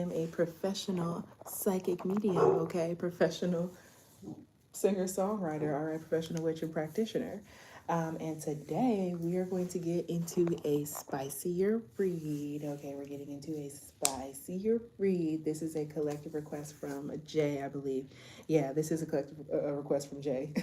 am a professional psychic medium, okay? Professional singer-songwriter, all right? Professional witch and practitioner. And today we are going to get into a spicier read. Okay, we're getting into a spicier read. This is a collective request from Jay, I believe. Yeah, this is a collective request from Jay.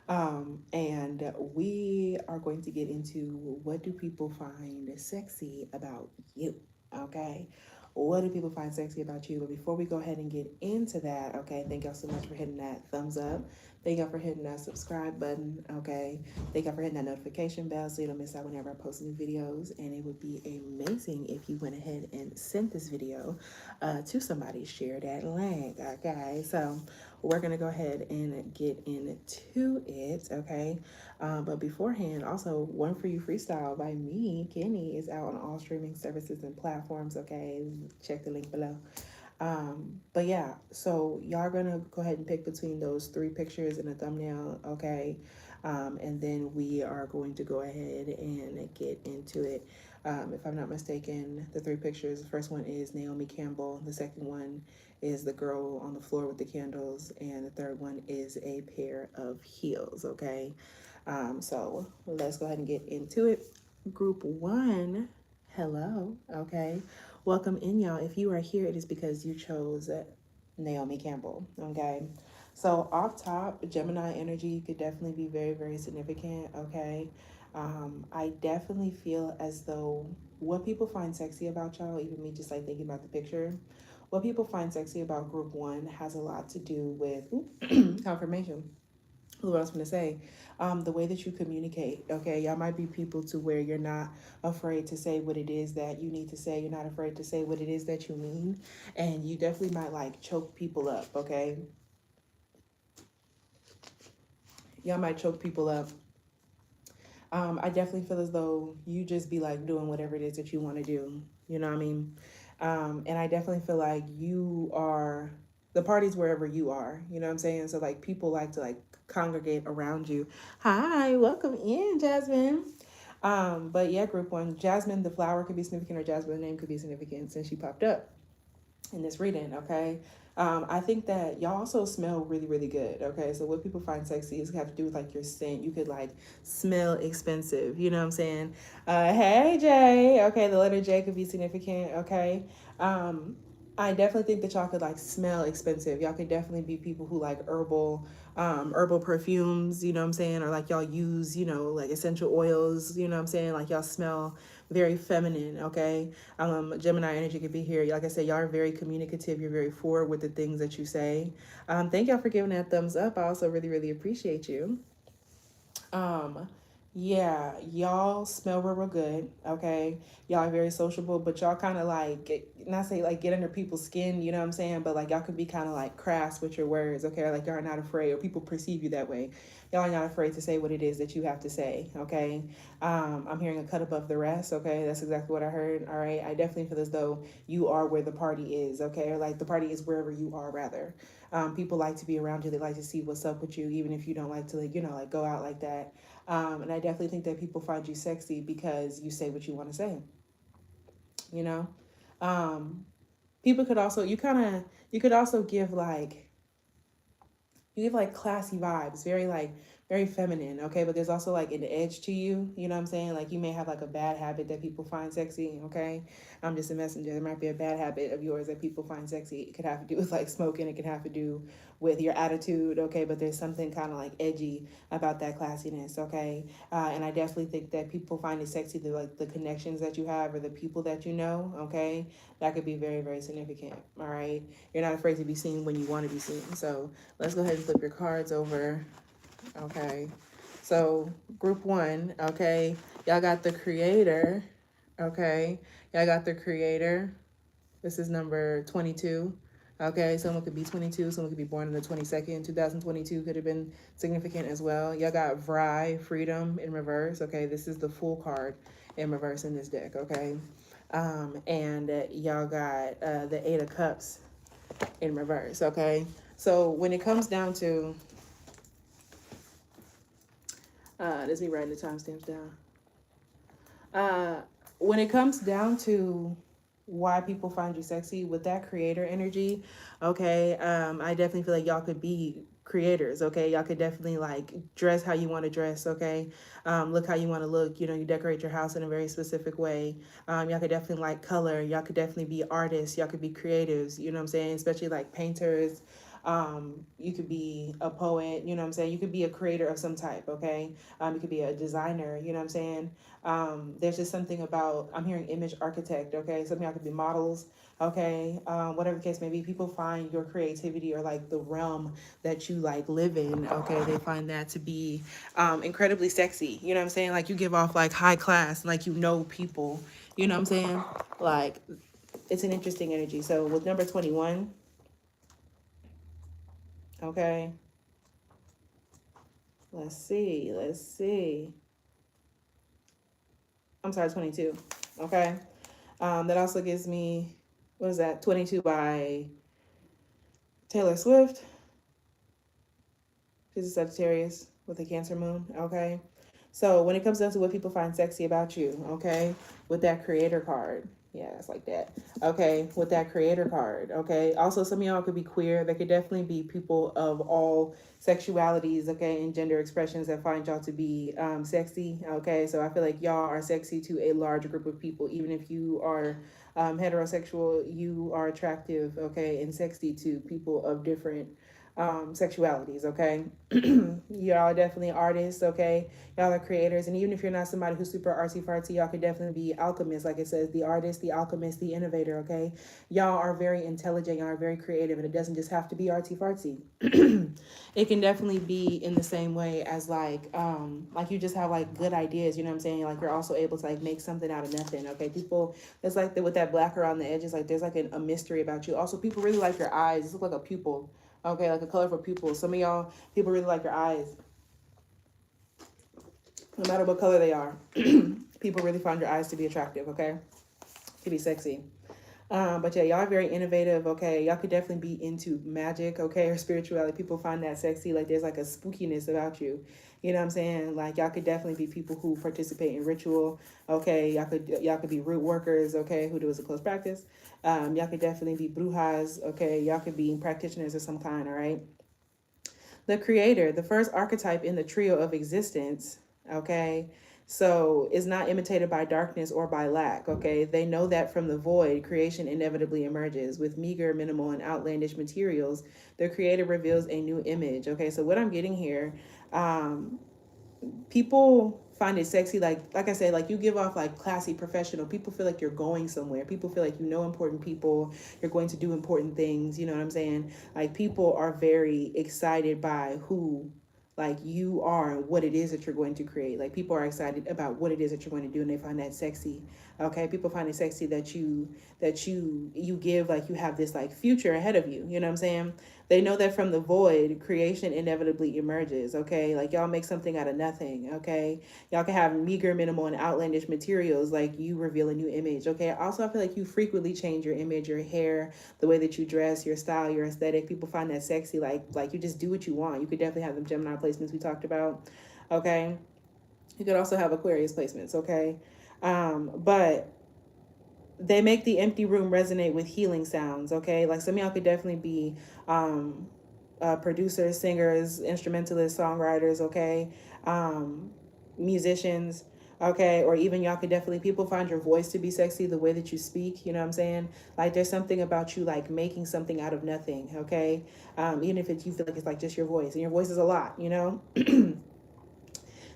And we are going to get into what do people find sexy about you, okay? What do people find sexy about you? But before we go ahead and get into that, okay, thank y'all so much for hitting that thumbs up. Thank y'all for hitting that subscribe button, okay? Thank y'all for hitting that notification bell so you don't miss out whenever I post new videos. And it would be amazing if you went ahead and sent this video to somebody, share that link, okay? So we're going to go ahead and get into it, okay? But beforehand, also, One For You Freestyle by me, Kinny, is out on all streaming services and platforms, okay? Check the link below. But yeah, so y'all are gonna go ahead and pick between those three pictures in a thumbnail, okay? And then we are going to go ahead and get into it. If I'm not mistaken, the three pictures, the first one is Naomi Campbell, the second one is the girl on the floor with the candles, and the third one is a pair of heels, okay? So let's go ahead and get into it. Group one, hello, okay? Welcome in, y'all. If you are here, it is because you chose Naomi Campbell, okay? So off top, Gemini energy could definitely be very, very significant, okay? I definitely feel as though what people find sexy about y'all, even me just like thinking about the picture, what people find sexy about group one has a lot to do with confirmation. What else I'm gonna say? The way that you communicate. Okay, y'all might be people to where you're not afraid to say what it is that you need to say. You're not afraid to say what it is that you mean, and you definitely might like choke people up. Okay, y'all might choke people up. I definitely feel as though you just be like doing whatever it is that you want to do. You know what I mean? And I definitely feel like you are the party's wherever you are. You know what I'm saying? So like people like to like congregate around you. Hi, welcome in, Jasmine. But yeah, group one, Jasmine, the flower could be significant, or Jasmine, the name could be significant since she popped up in this reading, okay? I think that y'all also smell really, really good, okay? So what people find sexy is have to do with like your scent. You could like smell expensive, you know what I'm saying? Hey, Jay, okay, the letter J could be significant, okay? I definitely think that y'all could like smell expensive. Y'all could definitely be people who like herbal perfumes, you know what I'm saying? Or like y'all use, you know, like essential oils, you know what I'm saying? Like y'all smell very feminine, okay? Gemini energy could be here. Like I said, y'all are very communicative. You're very forward with the things that you say. Thank y'all for giving that thumbs up. I also really, really appreciate you. Um, yeah, y'all smell real, real good. Okay, y'all are very sociable, but y'all kind of like not say like get under people's skin. You know what I'm saying? But like y'all could be kind of like crass with your words. Okay, like y'all are not afraid, or people perceive you that way. Y'all are not afraid to say what it is that you have to say. Okay, I'm hearing a cut above the rest. Okay, that's exactly what I heard. All right, I definitely feel as though you are where the party is. Okay, or like the party is wherever you are rather. People like to be around you. They like to see what's up with you, even if you don't like to like like go out like that. And I definitely think that people find you sexy because you say what you want to say. You know, um, people could also you could also give like you give like classy vibes, very like very feminine, okay? But there's also like an edge to you, you know what I'm saying? Like you may have like a bad habit that people find sexy, okay? I'm just a messenger. There might be a bad habit of yours that people find sexy. It could have to do with like smoking, it could have to do with your attitude, okay? But there's something kind of like edgy about that classiness, okay? And I definitely think that people find it sexy, the like the connections that you have or the people that you know, okay? That could be very, very significant, all right? You're not afraid to be seen when you want to be seen. So let's go ahead and flip your cards over. Okay. So group one, okay. Y'all got the creator. Okay. Y'all got the creator. This is number 22. Okay, someone could be 22, someone could be born on the 22nd. 2022 could have been significant as well. Y'all got Vry, freedom in reverse. Okay, this is the full card in reverse in this deck, okay? And y'all got the Eight of Cups in reverse, okay? So when it comes down to, that's me writing the timestamps down. When it comes down to why people find you sexy with that creator energy. Okay. I definitely feel like y'all could be creators. Okay. Y'all could definitely like dress how you want to dress. Okay. Look how you want to look. You know, you decorate your house in a very specific way. Y'all could definitely like color. Y'all could definitely be artists. Y'all could be creatives. You know what I'm saying? Especially like painters. You could be a poet. You know what I'm saying? You could be a creator of some type. Okay. You could be a designer. You know what I'm saying? There's just something about, I'm hearing image architect. Okay. Some of y'all could be models. Okay. Whatever the case may be, people find your creativity or like the realm that you like live in. Okay. They find that to be incredibly sexy. You know what I'm saying? Like you give off like high class, like you know people. You know what I'm saying? Like it's an interesting energy. So with number 21, okay, let's see. Let's see. I'm sorry, 22. Okay. That also gives me, what is that? 22 by Taylor Swift. She's a Sagittarius with a Cancer moon. Okay. So when it comes down to what people find sexy about you, okay, with that creator card. Yeah, it's like that. Okay, with that creator card. Okay. Also, some of y'all could be queer. They could definitely be people of all sexualities, okay, and gender expressions that find y'all to be sexy. Okay. So I feel like y'all are sexy to a large group of people. Even if you are heterosexual, you are attractive, okay, and sexy to people of different sexualities, okay? Y'all are definitely artists, okay? Y'all are creators. And even if you're not somebody who's super artsy fartsy, y'all could definitely be alchemists, like it says, the artist, the alchemist, the innovator, okay? Y'all are very intelligent, y'all are very creative, and it doesn't just have to be artsy fartsy. It can definitely be in the same way as like you just have like good ideas, you know what I'm saying? Like you're also able to like make something out of nothing, okay? People, it's like with that black around the edges, like there's like a mystery about you. Also, people really like your eyes. You look like a pupil. Okay, like a colorful pupil. Some of y'all, people really like your eyes, no matter what color they are. People really find your eyes to be attractive, okay? To be sexy. But yeah, y'all are very innovative, okay? Y'all could definitely be into magic, okay, or spirituality. People find that sexy. Like there's like a spookiness about you. You know what I'm saying? Like y'all could definitely be people who participate in ritual, okay? Y'all could be root workers, okay, who do as a close practice. Y'all could definitely be brujas, okay? Y'all could be practitioners of some kind, all right? The creator, the first archetype in the trio of existence, okay? So is not imitated by darkness or by lack, okay? They know that from the void, creation inevitably emerges. With meager, minimal, and outlandish materials, the creator reveals a new image, okay? So what I'm getting here, people find it sexy, like I said, like you give off like classy, professional. People feel like you're going somewhere. People feel like you know important people, you're going to do important things, you know what I'm saying? Like people are very excited by who like you are and what it is that you're going to create. Like people are excited about what it is that you're going to do, and they find that sexy. Okay, people find it sexy that you give, like you have this like future ahead of you, you know what I'm saying? They know that from the void, creation inevitably emerges, okay? Like y'all make something out of nothing, okay? Y'all can have meager, minimal, and outlandish materials, like you reveal a new image, okay? Also, I feel like you frequently change your image, your hair, the way that you dress, your style, your aesthetic. People find that sexy, like you just do what you want. You could definitely have them Gemini placements we talked about, okay? You could also have Aquarius placements, okay? But they make the empty room resonate with healing sounds, okay? Like some of y'all could definitely be producers, singers, instrumentalists, songwriters, okay? Um, musicians, okay? Or even y'all could definitely, people find your voice to be sexy, the way that you speak, you know what I'm saying? Like there's something about you like making something out of nothing, okay? Even if you feel like it's like just your voice, and your voice is a lot, you know?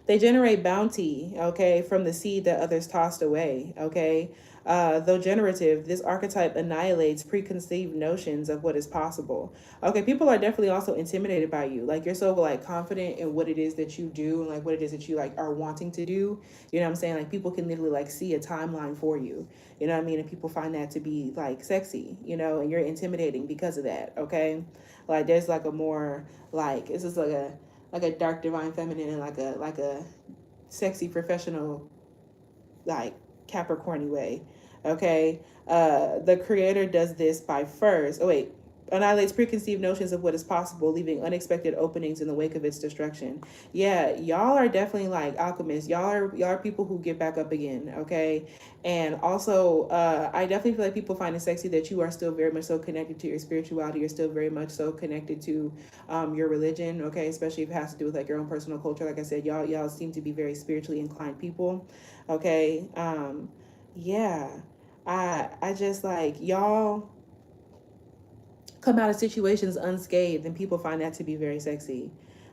They generate bounty, okay, from the seed that others tossed away, okay? Though generative, this archetype annihilates preconceived notions of what is possible. Okay, people are definitely also intimidated by you. Like you're so like confident in what it is that you do and like what it is that you like are wanting to do. You know what I'm saying? Like people can literally like see a timeline for you. You know what I mean? And people find that to be like sexy, you know, and you're intimidating because of that, okay? Like there's like a more like this is like a dark divine feminine and like a sexy professional like Capricorny way. Okay. The creator does this by first. Oh wait. annihilates preconceived notions of what is possible, leaving unexpected openings in the wake of its destruction. Yeah, y'all are definitely like alchemists. Y'all are people who get back up again, okay? And also, I definitely feel like people find it sexy that you are still very much so connected to your spirituality. You're still very much so connected to your religion, okay? Especially if it has to do with like your own personal culture. Like I said, y'all seem to be very spiritually inclined people, okay? Yeah, I just like y'all come out of situations unscathed, and people find that to be very sexy.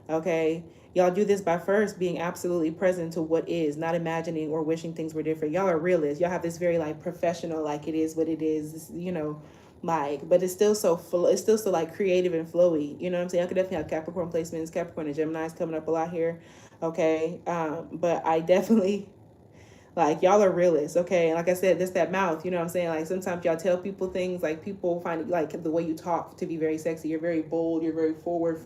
Okay, y'all do this by first being absolutely present to what is, not imagining or wishing things were different. Y'all are realists. Y'all have this very like professional, like it is what it is, you know, like, but it's still so it's still so like creative and flowy. You know what I'm saying? I could definitely have Capricorn placements. Capricorn and Gemini's coming up a lot here. Okay, but I definitely like y'all are realists, okay? And like I said, this that mouth, you know what I'm saying? Like sometimes y'all tell people things, like people find like the way you talk to be very sexy. You're very bold, you're very forward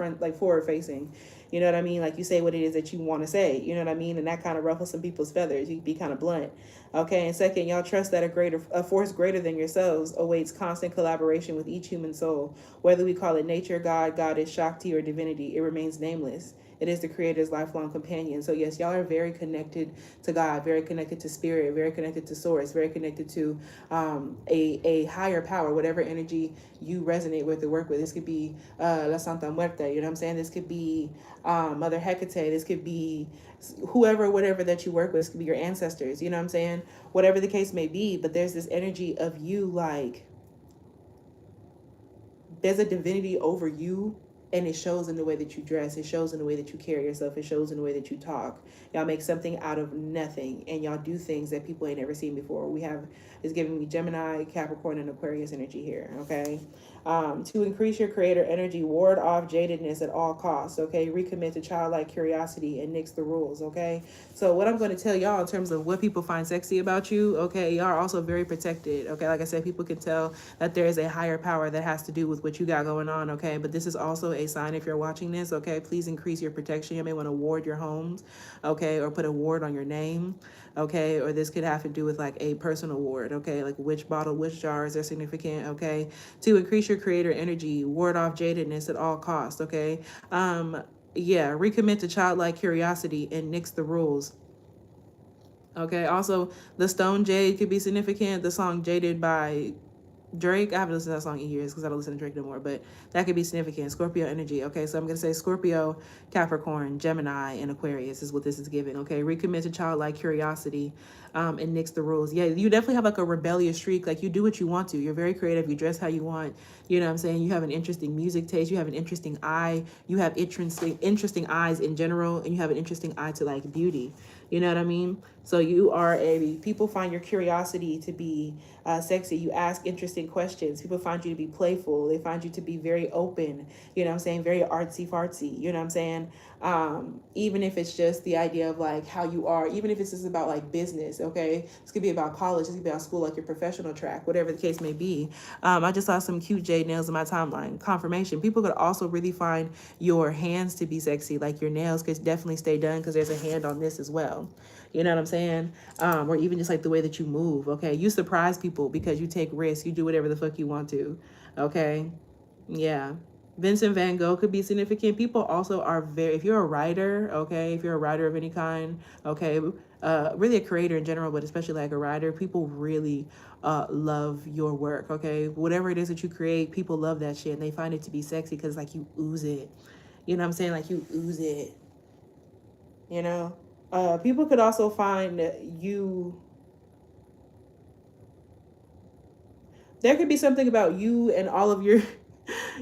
facing. You know what I mean? Like you say what it is that you want to say, you know what I mean? And that kind of ruffles some people's feathers. You can be kind of blunt. Okay, and second, y'all trust that a force greater than yourselves awaits constant collaboration with each human soul. Whether we call it nature, God, goddess, Shakti, or divinity, it remains nameless. It is the creator's lifelong companion. So yes, y'all are very connected to God, very connected to spirit, very connected to source, very connected to a higher power, whatever energy you resonate with or work with. This could be La Santa Muerte, you know what I'm saying? This could be Mother Hecate. This could be whoever, whatever that you work with. This could be your ancestors, you know what I'm saying? Whatever the case may be, but there's this energy of you like, there's a divinity over you, and it shows in the way that you dress, it shows in the way that you carry yourself, it shows in the way that you talk. Y'all make something out of nothing, and y'all do things that people ain't never seen before. We have, it's giving me Gemini, Capricorn, and Aquarius energy here, okay? To increase your creator energy, ward off jadedness at all costs, okay? Recommit to childlike curiosity and nix the rules, okay? So what I'm going to tell y'all in terms of what people find sexy about you, okay, y'all are also very protected, okay? Like I said, people can tell that there is a higher power that has to do with what you got going on, okay? But this is also a sign, if you're watching this, okay, please increase your protection. You may want to ward your homes, okay, or put a ward on your name, okay? Or this could have to do with like a personal ward, okay? Like which bottle, which jars are significant, okay? To increase your creator energy, ward off jadedness at all costs, okay? Yeah, recommit to childlike curiosity and nix the rules. Okay, also the stone jade could be significant. The song Jaded by Drake, I haven't listened to that song in years because I don't listen to Drake no more, but that could be significant. Scorpio energy. Okay, so I'm going to say Scorpio, Capricorn, Gemini, and Aquarius is what this is giving. Okay, recommit to childlike curiosity and nix the rules. Yeah, you definitely have like a rebellious streak. Like you do what you want to. You're very creative. You dress how you want. You know what I'm saying? You have an interesting music taste. You have an interesting eye. You have interesting eyes in general, and you have an interesting eye to like beauty. You know what I mean? So you are people find your curiosity to be sexy. You ask interesting questions. People find you to be playful. They find you to be very open, you know what I'm saying? Very artsy fartsy, you know what I'm saying? Even if it's just the idea of like how you are, even if it's just about like business, okay? This could be about college, this could be about school, like your professional track, whatever the case may be. I just saw some cute jade nails in my timeline. Confirmation. People could also really find your hands to be sexy. Like your nails could definitely stay done because there's a hand on this as well. You know what I'm saying? Or even just like the way that you move, okay? You surprise people because you take risks. You do whatever the fuck you want to, okay? Yeah. Vincent Van Gogh could be significant. People also are very, if you're a writer, okay, if you're a writer of any kind, okay, really a creator in general, but especially like a writer, people really love your work, okay? Whatever it is that you create, people love that shit and they find it to be sexy because like you ooze it. You know what I'm saying? Like you ooze it, you know? People could also find you, there could be something about you and all of your,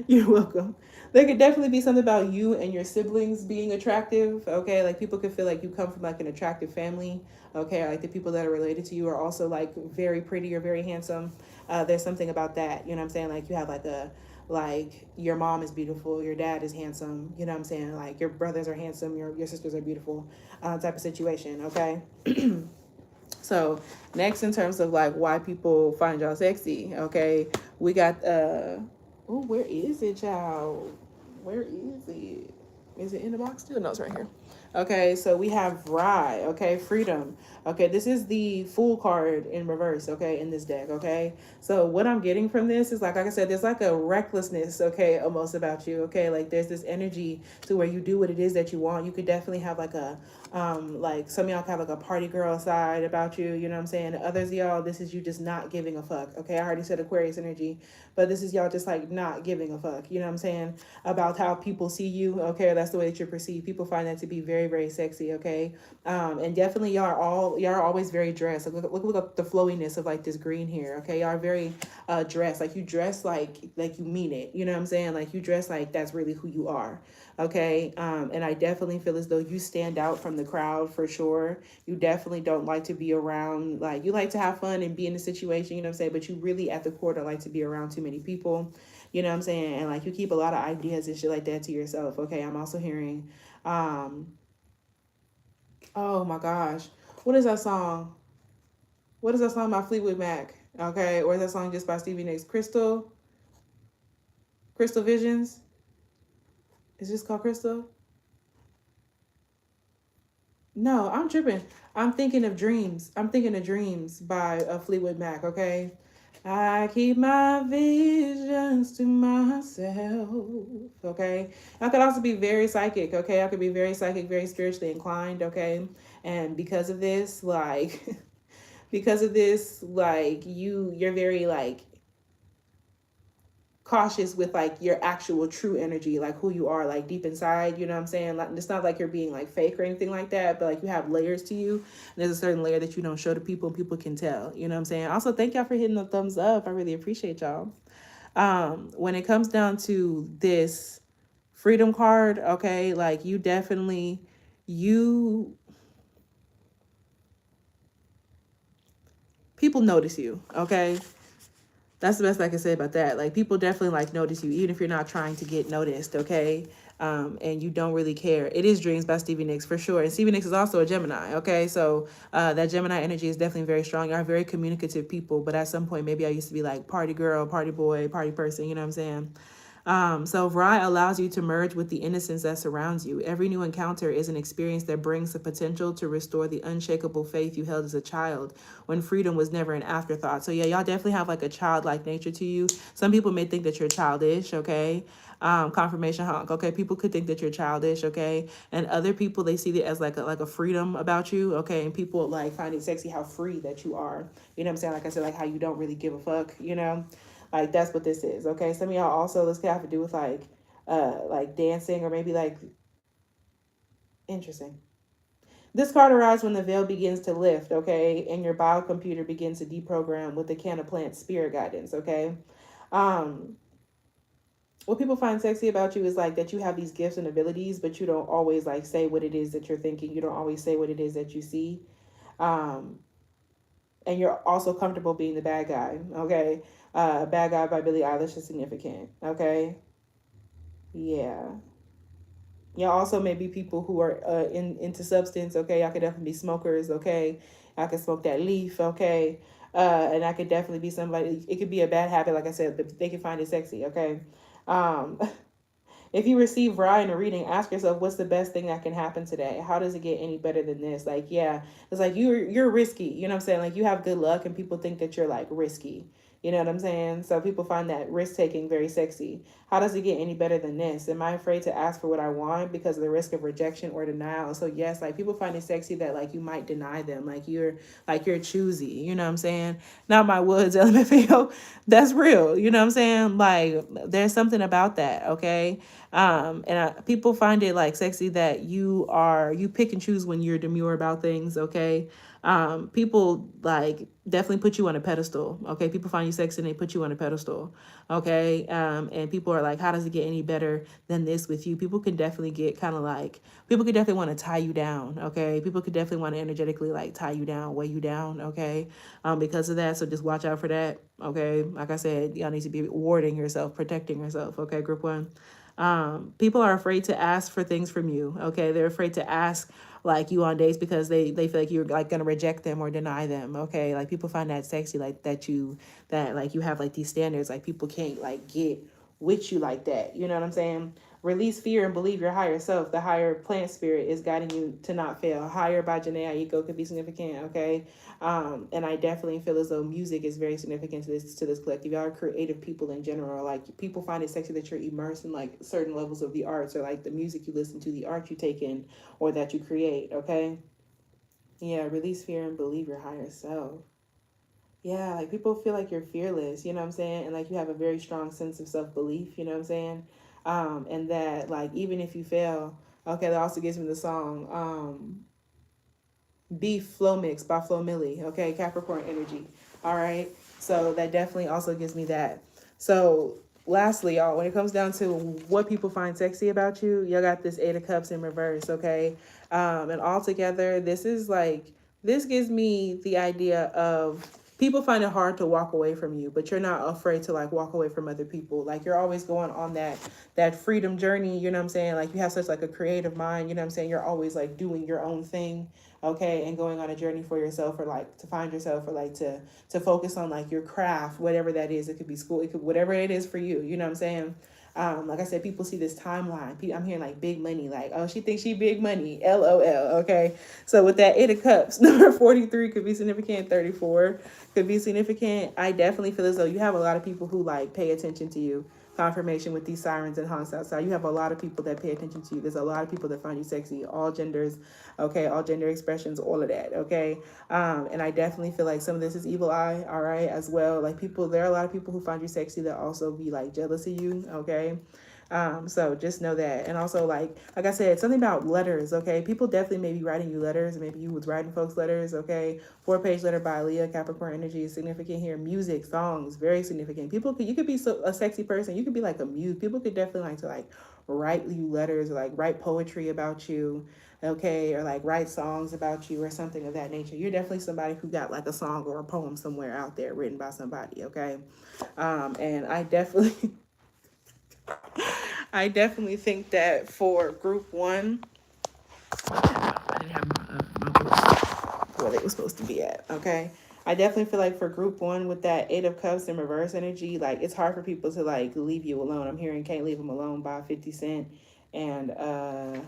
you're welcome. There could definitely be something about you and your siblings being attractive, okay? Like people could feel like you come from like an attractive family, okay? Like the people that are related to you are also like very pretty or very handsome. There's something about that, you know what I'm saying? Like you have like your mom is beautiful, your dad is handsome, you know what I'm saying? Like your brothers are handsome, your sisters are beautiful, type of situation, okay? So next, in terms of like why people find y'all sexy, okay, we got oh, where is it, child? Where is it? Is it in the box too? No, it's right here. Okay, so we have Rye, okay, freedom. Okay, this is the Fool card in reverse, okay, in this deck, okay? So what I'm getting from this is like I said, there's like a recklessness, okay, almost about you, okay? Like there's this energy to where you do what it is that you want. You could definitely have like some of y'all have like a party girl side about you, you know what I'm saying? Others of y'all, this is you just not giving a fuck, okay? I already said Aquarius energy, but this is y'all just like not giving a fuck, you know what I'm saying? About how people see you, okay? That's the way that you're perceived. People find that to be very, very sexy, okay? And definitely y'all are always very dressed. Like, look up the flowiness of like this green here, okay? Y'all are very dressed. Like you dress like you mean it, you know what I'm saying? Like you dress like that's really who you are, okay? And I definitely feel as though you stand out from the crowd for sure. You definitely don't like to be around, like you like to have fun and be in a situation, you know what I'm saying? But you really at the core don't like to be around too many people, you know what I'm saying? And like you keep a lot of ideas and shit like that to yourself, okay? I'm also hearing, oh my gosh, what is that song? What is that song by Fleetwood Mac? Okay, or is that song just by Stevie Nicks? Crystal Visions? Is this called Crystal? No, I'm tripping. I'm thinking of Dreams. I'm thinking of Dreams by Fleetwood Mac, okay? I keep my visions to myself, okay? I could also be very psychic, okay? I could be very psychic, very spiritually inclined, okay? And because of this, like, because of this, like, you're very, like, cautious with like your actual true energy, like who you are, like deep inside, you know what I'm saying? Like it's not like you're being like fake or anything like that, but like you have layers to you, and there's a certain layer that you don't show to people and people can tell, you know what I'm saying? Also, thank y'all for hitting the thumbs up. I really appreciate y'all. When it comes down to this freedom card, okay, like you definitely, you people notice you, okay? That's the best I can say about that. Like people definitely like notice you, even if you're not trying to get noticed, okay? And you don't really care. It is Dreams by Stevie Nicks for sure. And Stevie Nicks is also a Gemini, okay? So that Gemini energy is definitely very strong. You're very communicative people, but at some point, maybe I used to be like party girl, party boy, party person, you know what I'm saying? So Vry allows you to merge with the innocence that surrounds you. Every new encounter is an experience that brings the potential to restore the unshakable faith you held as a child when freedom was never an afterthought. So yeah, y'all definitely have like a childlike nature to you. Some people may think that you're childish, okay? Confirmation honk, okay? People could think that you're childish, okay? And other people, they see it as like a freedom about you, okay? And people like find it sexy how free that you are. You know what I'm saying? Like I said, like how you don't really give a fuck, you know? Like that's what this is, okay? Some of y'all also this could have to do with like dancing or maybe like interesting. This card arrives when the veil begins to lift, okay, and your biocomputer begins to deprogram with the can of plant spirit guidance, okay? Um, what people find sexy about you is like that you have these gifts and abilities, but you don't always like say what it is that you're thinking. You don't always say what it is that you see. Um, and you're also comfortable being the bad guy, okay? Bad Guy by Billie Eilish is significant, okay? Yeah. Y'all also may be people who are into substance, okay? Y'all could definitely be smokers, okay? I could smoke that leaf, okay? And I could definitely be somebody, it could be a bad habit, like I said, but they can find it sexy, okay? Um, if you receive Rye in a reading, ask yourself, what's the best thing that can happen today? How does it get any better than this? Like, yeah, it's like you're risky. You know what I'm saying? Like you have good luck and people think that you're like risky. You know what I'm saying? So people find that risk taking very sexy. How does it get any better than this? Am I afraid to ask for what I want because of the risk of rejection or denial? So yes, like people find it sexy that like you might deny them. Like you're choosy. You know what I'm saying? Not my woods, LMFAO. That's real. You know what I'm saying? Like there's something about that. Okay. People find it like sexy that you pick and choose when you're demure about things, okay? People like definitely put you on a pedestal, okay? People find you sexy and they put you on a pedestal, okay? And people are like, how does it get any better than this with you? People can definitely get kind of like, people could definitely want to tie you down, okay? People could definitely want to energetically like tie you down, weigh you down, okay? Because of that, so just watch out for that, okay? Like I said, y'all need to be warding yourself, protecting yourself, okay, group one. People are afraid to ask for things from you, okay? They're afraid to ask like you on dates because they feel like you're like gonna reject them or deny them, okay? Like people find that sexy, like that like you have like these standards, like people can't like get with you like that. You know what I'm saying? Release fear and believe your higher self. The higher plant spirit is guiding you to not fail. Higher by Janae Aiko could be significant, okay? And I definitely feel as though music is very significant to this collective. Y'all are creative people in general. Like, people find it sexy that you're immersed in like certain levels of the arts, or like the music you listen to, the art you take in, or that you create, okay? Yeah, release fear and believe your higher self. Yeah, like people feel like you're fearless, you know what I'm saying? And like you have a very strong sense of self belief, you know what I'm saying? And that like even if you fail, okay, that also gives me the song, Beef Flow Mix by Flo Millie, okay, Capricorn energy. All right. So that definitely also gives me that. So lastly, y'all, when it comes down to what people find sexy about you, y'all got this Eight of Cups in reverse, okay? And altogether, this gives me the idea of people find it hard to walk away from you, but you're not afraid to like walk away from other people. Like you're always going on that freedom journey, you know what I'm saying? Like you have such like a creative mind, you know what I'm saying? You're always like doing your own thing, okay, and going on a journey for yourself, or like to find yourself, or like to focus on like your craft, whatever that is. It could be school, it could whatever it is for you, you know what I'm saying? Like I said, people see this timeline. I'm hearing like big money, like, oh, she thinks she big money, LOL. Okay, so with that Eight of Cups, number 43 could be significant. 34 could be significant. I definitely feel as though you have a lot of people who like pay attention to you. Confirmation with these sirens and honks outside. You have a lot of people that pay attention to you. There's a lot of people that find you sexy, all genders, okay, all gender expressions, all of that, okay. And I definitely feel like some of this is evil eye, all right, as well. Like people, there are a lot of people who find you sexy that also be like jealous of you, okay. So just know that. And also like I said, something about letters, okay? People definitely may be writing you letters, and maybe you was writing folks letters, okay? 4-page letter by Leah, Capricorn energy is significant here. Music, songs, very significant. You could be a sexy person. You could be like a muse. People could definitely like to like write you letters, or like write poetry about you, okay? Or like write songs about you or something of that nature. You're definitely somebody who got like a song or a poem somewhere out there written by somebody, okay? And I definitely I definitely think that for group one, I didn't have my books where they were supposed to be at. Okay. I definitely feel like for group one with that Eight of Cups and reverse energy, like it's hard for people to like leave you alone. I'm hearing Can't Leave Them Alone by 50 Cent and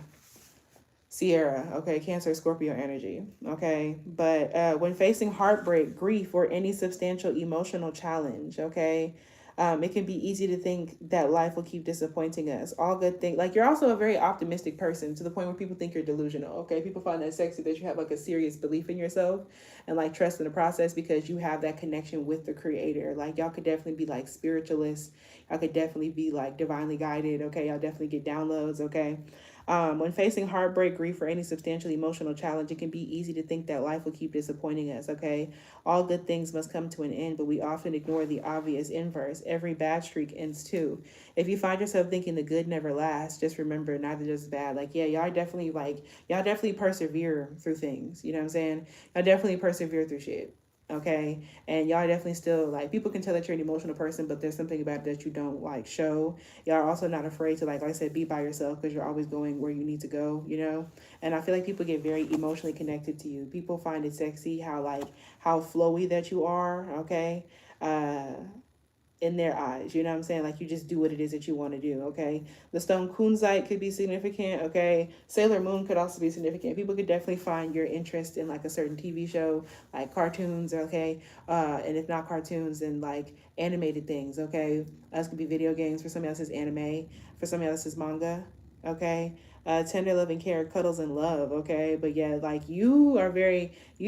Sierra, okay, Cancer, Scorpio energy, okay? But when facing heartbreak, grief, or any substantial emotional challenge, okay, it can be easy to think that life will keep disappointing us. All good things. Like, you're also a very optimistic person to the point where people think you're delusional, okay? People find that sexy that you have like a serious belief in yourself and like trust in the process because you have that connection with the creator. Like, y'all could definitely be like spiritualists. Y'all could definitely be like divinely guided, okay? Y'all definitely get downloads, okay? When facing heartbreak, grief, or any substantial emotional challenge, it can be easy to think that life will keep disappointing us, okay? All good things must come to an end, but we often ignore the obvious inverse. Every bad streak ends too. If you find yourself thinking the good never lasts, just remember neither does bad. Like, yeah, y'all definitely persevere through things. You know what I'm saying? Y'all definitely persevere through shit. Okay, and y'all definitely still like people can tell that you're an emotional person, but there's something about it that you don't like show. Y'all are also not afraid to like I said, be by yourself because you're always going where you need to go, you know. And I feel like people get very emotionally connected to you. People find it sexy how flowy that you are, okay. In their eyes, you know what I'm saying? Like you just do what it is that you want to do, okay? The stone kunzite could be significant, okay? Sailor Moon could also be significant. People could definitely find your interest in like a certain TV show, like cartoons, okay? And if not cartoons, then like animated things, okay? This could be video games. For somebody else is anime. For somebody else is manga, okay? Tender loving care, cuddles and love, okay? But yeah, like you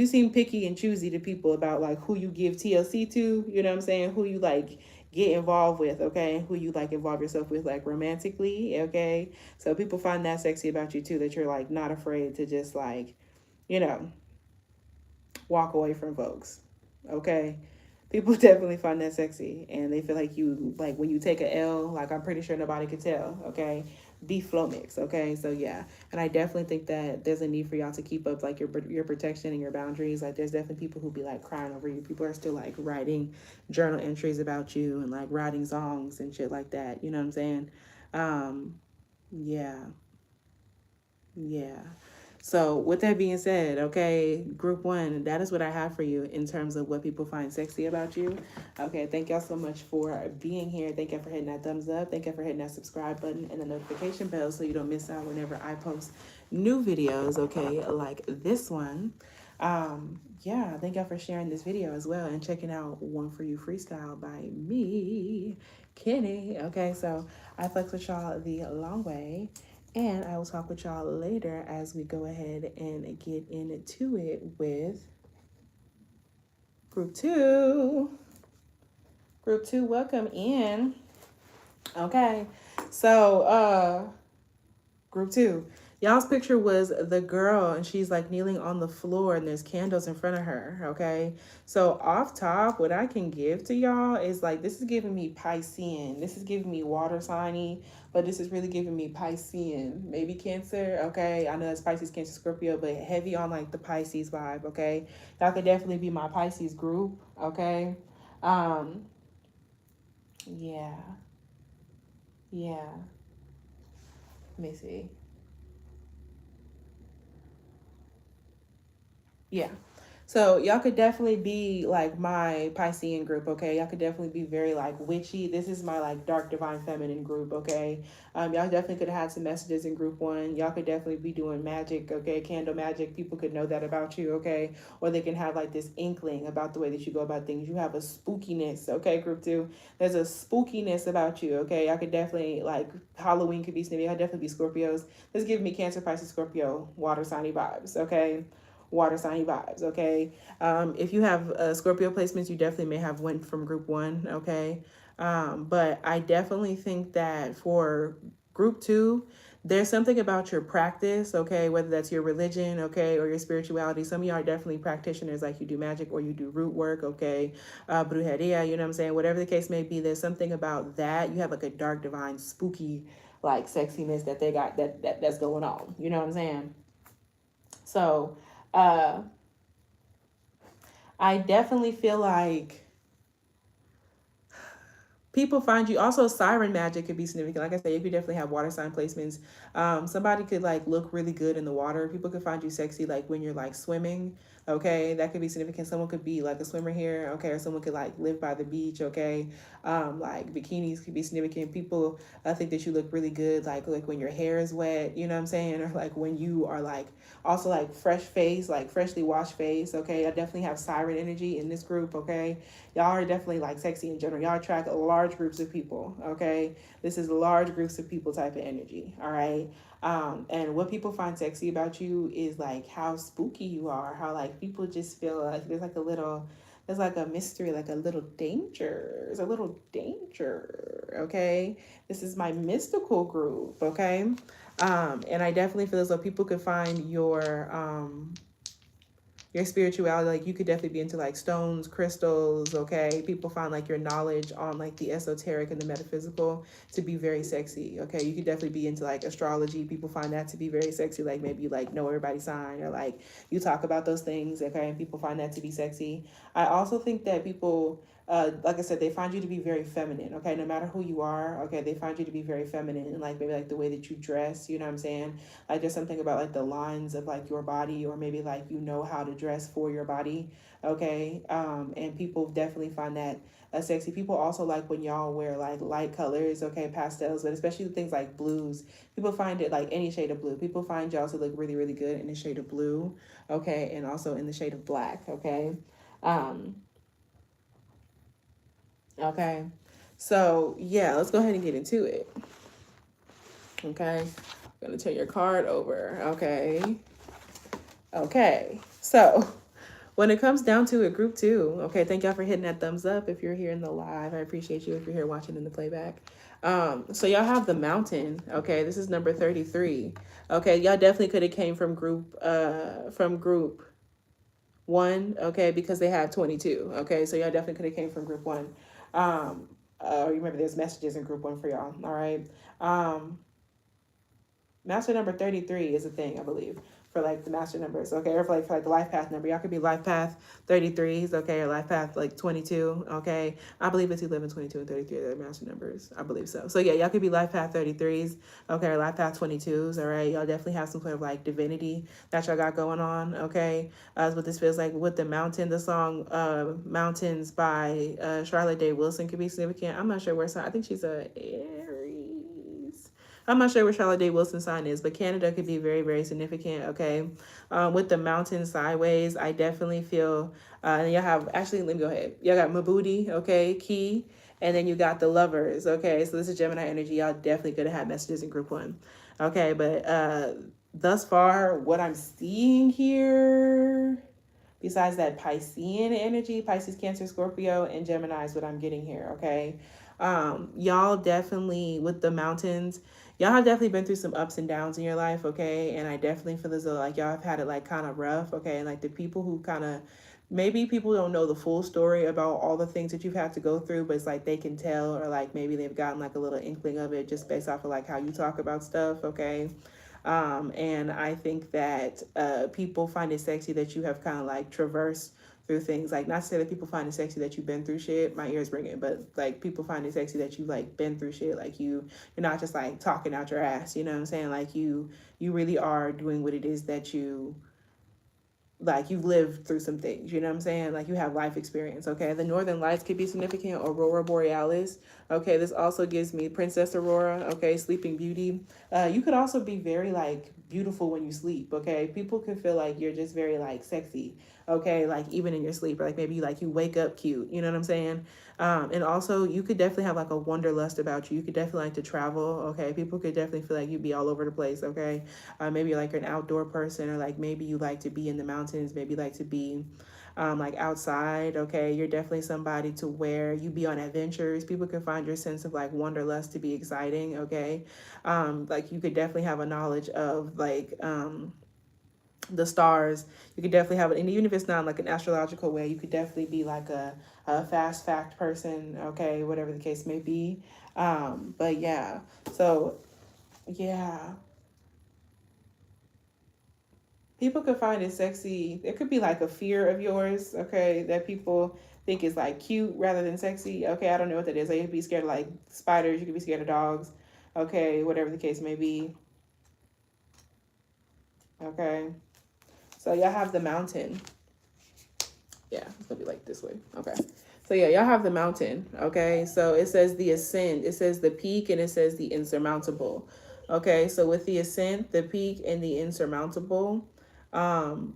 seem picky and choosy to people about like who you give TLC to, you know what I'm saying? Who you like get involved with, okay? Who you like involve yourself with like romantically, okay? So people find that sexy about you too, that you're like not afraid to just like, you know, walk away from folks, okay? People definitely find that sexy and they feel like you like when you take a L, like I'm pretty sure nobody could tell, okay? Be flow mix, okay? So yeah, and I definitely think that there's a need for y'all to keep up like your protection and your boundaries. Like there's definitely people who be like crying over you. People are still like writing journal entries about you and like writing songs and shit like that. You know what I'm saying? Yeah, yeah. So with that being said, okay, group one, that is what I have for you in terms of what people find sexy about you. Okay, thank y'all so much for being here. Thank y'all for hitting that thumbs up. Thank y'all for hitting that subscribe button and the notification bell so you don't miss out whenever I post new videos, okay, like this one. Yeah, thank y'all for sharing this video as well and checking out One For You Freestyle by me, Kinny. Okay, so I flex with y'all the long way. And I will talk with y'all later as we go ahead and get into it with group two. Group two, welcome in. Okay. So, group two. Y'all's picture was the girl and she's like kneeling on the floor and there's candles in front of her. Okay. So off top, what I can give to y'all is like, this is giving me Piscean. This is giving me water signy, but this is really giving me Piscean. Maybe Cancer. Okay. I know it's Pisces, Cancer, Scorpio, but heavy on like the Pisces vibe. Okay. Y'all could definitely be my Pisces group. Okay. Um, yeah. Yeah. Let me see. Yeah. So y'all could definitely be like my Piscean group, okay? Y'all could definitely be very like witchy. This is my like dark divine feminine group, okay? Y'all definitely could have had some messages in group one. Y'all could definitely be doing magic, okay? Candle magic. People could know that about you, okay? Or they can have like this inkling about the way that you go about things. You have a spookiness, okay? Group two. There's a spookiness about you, okay? Y'all could definitely like Halloween could be snippy. Y'all definitely be Scorpios. This gives me Cancer, Pisces, Scorpio, water signy vibes, okay? Water signy vibes, okay? If you have Scorpio placements, you definitely may have went from group one, okay? But I definitely think that for group two, there's something about your practice, okay? Whether that's your religion, okay, or your spirituality. Some of you are definitely practitioners, like you do magic or you do root work, okay? Brujeria, you know what I'm saying? Whatever the case may be, there's something about that. You have like a dark, divine, spooky, like sexiness that they got that's going on. You know what I'm saying? So, uh, I definitely feel like people find you. Also, siren magic could be significant. Like I said, you could definitely have water sign placements. Somebody could like look really good in the water. People could find you sexy like when you're like swimming. Okay, that could be significant. Someone could be like a swimmer here. Okay, or someone could like live by the beach. Okay, like bikinis could be significant. People, I think that you look really good like when your hair is wet. You know what I'm saying? Or like when you are like also like fresh face, like freshly washed face. Okay, I definitely have siren energy in this group. Okay, y'all are definitely like sexy in general. Y'all attract large groups of people. Okay, this is large groups of people type of energy. All right. And what people find sexy about you is like how spooky you are, how like people just feel like there's like a mystery, like a little danger. There's a little danger. Okay. This is my mystical group. Okay. And I definitely feel as though people could find your spirituality, like you could definitely be into like stones, crystals, okay? People find like your knowledge on like the esoteric and the metaphysical to be very sexy, okay? You could definitely be into like astrology. People find that to be very sexy, like maybe you like know everybody's sign or like you talk about those things, okay? And people find that to be sexy. I also think that people like I said, they find you to be very feminine, okay? No matter who you are, okay, they find you to be very feminine and like maybe like the way that you dress, you know what I'm saying? Like there's something about like the lines of like your body or maybe like you know how to dress for your body, okay? And people definitely find that sexy. People also like when y'all wear like light colors, okay, pastels, but especially things like blues. People find it like any shade of blue. People find y'all to look really, really good in the shade of blue, okay, and also in the shade of black, okay? Um, Okay. So, yeah, let's go ahead and get into it. Okay. I'm going to turn your card over. Okay. Okay. So, when it comes down to it, group two, okay, thank y'all for hitting that thumbs up if you're here in the live. I appreciate you if you're here watching in the playback. So y'all have the mountain, okay? This is number 33. Okay, y'all definitely could have came from group one, okay, because they have 22. Okay, so y'all definitely could have came from group one. Remember there's messages in group one for y'all. All right. Master number 33 is a thing, I believe. for like the master numbers, okay, or for like the life path number. Y'all could be life path 33s, okay, or life path like 22, okay. I believe it's 11, 22, and 33 are the master numbers. I believe so. So yeah, y'all could be life path 33s, okay, or life path 22s, all right. Y'all definitely have some sort of like divinity that y'all got going on, okay. That's what this feels like with the mountain. The song Mountains by Charlotte Day Wilson could be significant. I'm not sure where, I think she's a Aries. I'm not sure where Charlotte Day Wilson's sign is, but Canada could be very, very significant, okay? With the mountain sideways, I definitely feel, and y'all have, actually, let me go ahead. Y'all got Mabudi, okay, Key, and then you got the lovers, okay? So this is Gemini energy. Y'all definitely could have had messages in group one, okay? But thus far, what I'm seeing here, besides that Piscean energy, Pisces, Cancer, Scorpio, and Gemini is what I'm getting here, okay? Y'all definitely, with the mountains, y'all have definitely been through some ups and downs in your life, okay? And I definitely feel as though like y'all have had it like kind of rough, okay? And like the people who kind of, maybe people don't know the full story about all the things that you've had to go through, but it's like they can tell, or like maybe they've gotten like a little inkling of it just based off of like how you talk about stuff, okay? And I think that people find it sexy that you have kind of like traversed through things. Like, not to say that people find it sexy that you've been through shit. My ears ringing, but like people find it sexy that you've like been through shit. Like you're not just like talking out your ass. You know what I'm saying? Like you really are doing what it is that you like. You've lived through some things, you know what I'm saying? Like you have life experience, okay? The northern lights could be significant, aurora borealis, okay? This also gives me Princess Aurora, okay? Sleeping Beauty. You could also be very like beautiful when you sleep, okay? People can feel like you're just very like sexy, okay? Like even in your sleep, or like maybe like you wake up cute, you know what I'm saying? And also you could definitely have like a wanderlust about you. You could definitely like to travel, okay? People could definitely feel like you'd be all over the place, okay? Maybe like you're an outdoor person, or like maybe you like to be in the mountains, maybe like to be like outside, okay? You're definitely somebody to where you be on adventures. People can find your sense of like wanderlust to be exciting, okay? Like you could definitely have a knowledge of like the stars. You could definitely have it, and even if it's not like an astrological way, you could definitely be like a fast fact person, okay, whatever the case may be. But yeah, so yeah, people could find it sexy. There could be like a fear of yours, okay, that people think is like cute rather than sexy, okay? I don't know what that is. Like, you could be scared of like spiders, you could be scared of dogs, okay, whatever the case may be, okay? So y'all have the mountain. Yeah, it's gonna be like this way, okay? So yeah, y'all have the mountain, okay? So it says the ascent, it says the peak, and it says the insurmountable, okay? So with the ascent, the peak, and the insurmountable, um,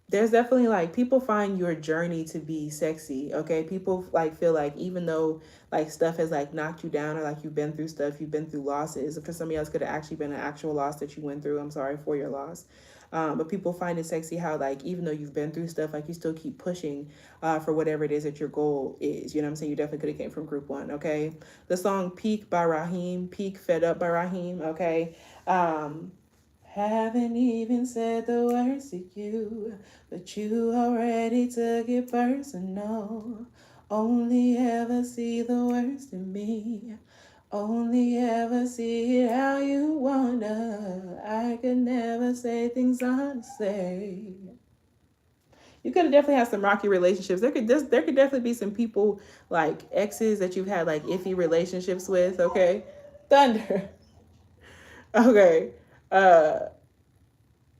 there's definitely like people find your journey to be sexy, okay? People like feel like even though like stuff has like knocked you down, or like you've been through stuff, you've been through losses. For somebody else could have actually been an actual loss that you went through. I'm sorry for your loss. But people find it sexy how like even though you've been through stuff, like you still keep pushing for whatever it is that your goal is. You know what I'm saying? You definitely could have came from group one, okay? The song Peak by Raheem, Peak Fed Up by Raheem, okay? Haven't even said the words to you, but you already took it personal. Only ever see the worst in me. Only ever see it how you wanna. I could never say things honestly. You could definitely have some rocky relationships. There could definitely be some people like exes that you've had like iffy relationships with. Okay, thunder. Okay, uh,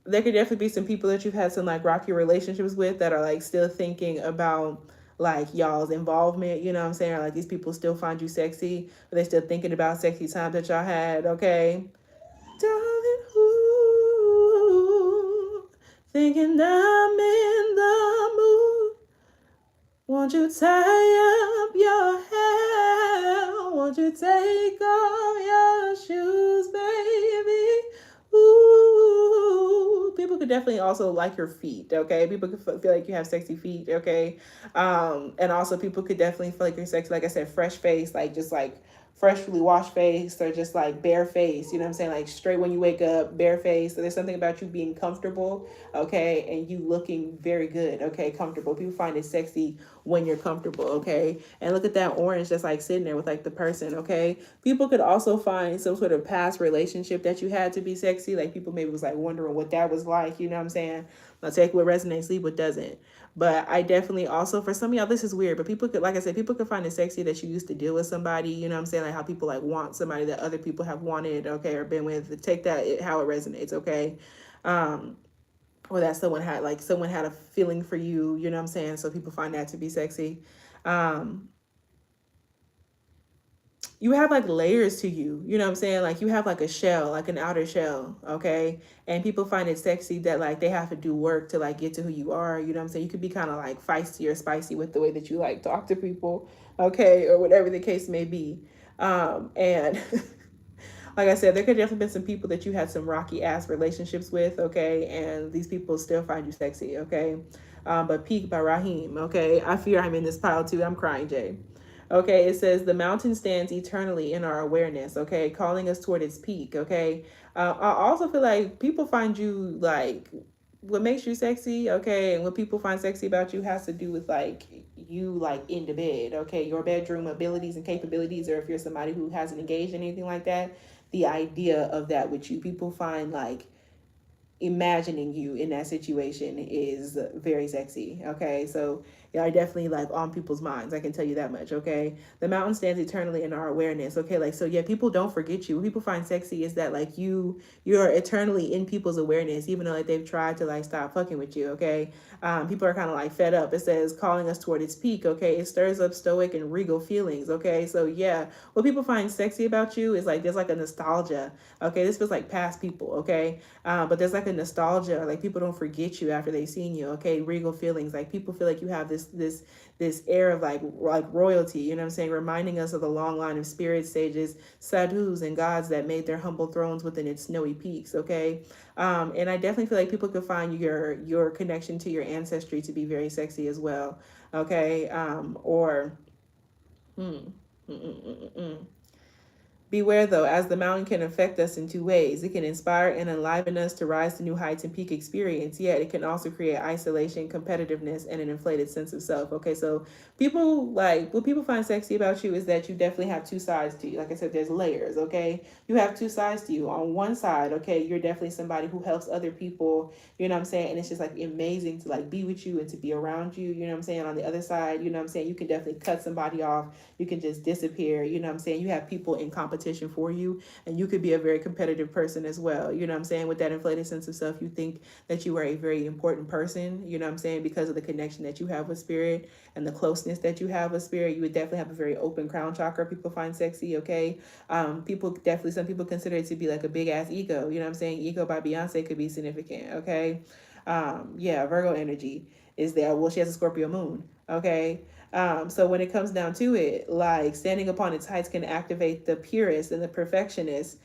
there could definitely be some people that you've had some like rocky relationships with that are like still thinking about like y'all's involvement, you know what I'm saying? Or like these people still find you sexy, or they still thinking about sexy times that y'all had, okay? Darling, who thinking I'm in the mood? Won't you tie up your hair? Won't you take off your shoes, baby? Ooh. People could definitely also like your feet, okay? People could feel like you have sexy feet, okay? And also people could definitely feel like you're sexy, like I said, fresh face, like just like freshly washed face or just like bare face, you know what I'm saying? Like straight when you wake up, bare face. So there's something about you being comfortable, okay, and you looking very good, okay, comfortable. People find it sexy when you're comfortable, okay? And look at that orange that's like sitting there with like the person, okay? People could also find some sort of past relationship that you had to be sexy. Like people maybe was like wondering what that was like, you know what I'm saying? I'll take what resonates, leave what doesn't. But I definitely also, for some of y'all, this is weird, but people could, like I said, people could find it sexy that you used to deal with somebody, you know what I'm saying? Like how people like want somebody that other people have wanted, okay, or been with. Take that, how it resonates, okay? Um, or that someone had a feeling for you, you know what I'm saying? So people find that to be sexy. Um, you have like layers to you, you know what I'm saying? Like you have like a shell, like an outer shell, okay? And people find it sexy that like they have to do work to like get to who you are, you know what I'm saying? You could be kind of like feisty or spicy with the way that you like talk to people, okay? Or whatever the case may be. And like I said, there could definitely been some people that you had some rocky ass relationships with, okay? And these people still find you sexy, okay? But Peak by Raheem, okay? I fear I'm in this pile too. I'm crying, Jay. Okay, it says the mountain stands eternally in our awareness, okay, calling us toward its peak, okay. I also feel like people find you like what makes you sexy, okay, and what people find sexy about you has to do with like you like in the bed, okay, your bedroom abilities and capabilities, or if you're somebody who hasn't engaged in anything like that, the idea of that with you, people find like imagining you in that situation is very sexy, okay. So yeah, I definitely like on people's minds, I can tell you that much, okay. The mountain stands eternally in our awareness, okay. Like so yeah, people don't forget you. What people find sexy is that like you're eternally in people's awareness, even though like they've tried to like stop fucking with you, okay. People are kind of like fed up. It says calling us toward its peak, okay. It stirs up stoic and regal feelings, okay. So yeah, what people find sexy about you is like there's like a nostalgia, okay. This feels like past people, okay. But there's like a nostalgia, like people don't forget you after they've seen you, okay. Regal feelings, like people feel like you have this air of like royalty, you know what I'm saying, reminding us of the long line of spirit sages, sadhus, and gods that made their humble thrones within its snowy peaks, okay. And I definitely feel like people could find your connection to your ancestry to be very sexy as well, okay. Or hmm, mm, mm, mm, mm, mm. Beware, though, as the mountain can affect us in two ways. It can inspire and enliven us to rise to new heights and peak experience, yet it can also create isolation, competitiveness, and an inflated sense of self. Okay, so people like what people find sexy about you is that you definitely have two sides to you. Like I said, there's layers, okay? You have two sides to you. On one side, okay, you're definitely somebody who helps other people, you know what I'm saying? And it's just like amazing to like be with you and to be around you, you know what I'm saying? On the other side, you know what I'm saying? You can definitely cut somebody off, you can just disappear, you know what I'm saying? You have people in competition for you, and you could be a very competitive person as well, you know what I'm saying? With that inflated sense of self, you think that you are a very important person, you know what I'm saying? Because of the connection that you have with spirit and the closeness that you have with spirit, you would definitely have a very open crown chakra. People find sexy, okay? People definitely, some people consider it to be like a big ass ego, you know what I'm saying? Ego by Beyonce could be significant, okay? Yeah, Virgo energy is there. Well, she has a Scorpio moon, okay? So when it comes down to it, like standing upon its heights can activate the purist and the perfectionist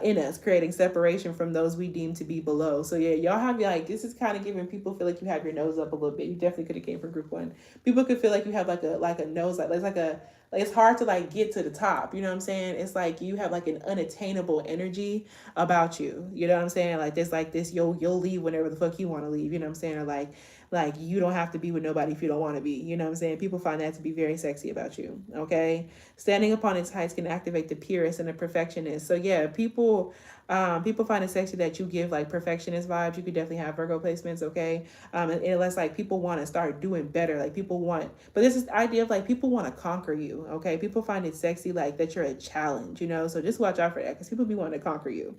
in us, creating separation from those we deem to be below. So yeah, y'all have like, this is kind of giving people feel like you have your nose up a little bit. You definitely could have came from group one. People could feel like you have like a nose, like it's like a, like it's hard to like get to the top, you know what I'm saying? It's like you have like an unattainable energy about you, you know what I'm saying? Like there's like this, you'll leave whenever the fuck you want to leave, you know what I'm saying? Or like you don't have to be with nobody if you don't want to be, you know what I'm saying? People find that to be very sexy about you, okay? Standing upon its heights can activate the purist and the perfectionist. So yeah, people find it sexy that you give like perfectionist vibes. You could definitely have Virgo placements, okay? And unless like people want to start doing better, like people want, but this is the idea of like people want to conquer you, okay? People find it sexy like that you're a challenge, you know? So just watch out for that because people be wanting to conquer you.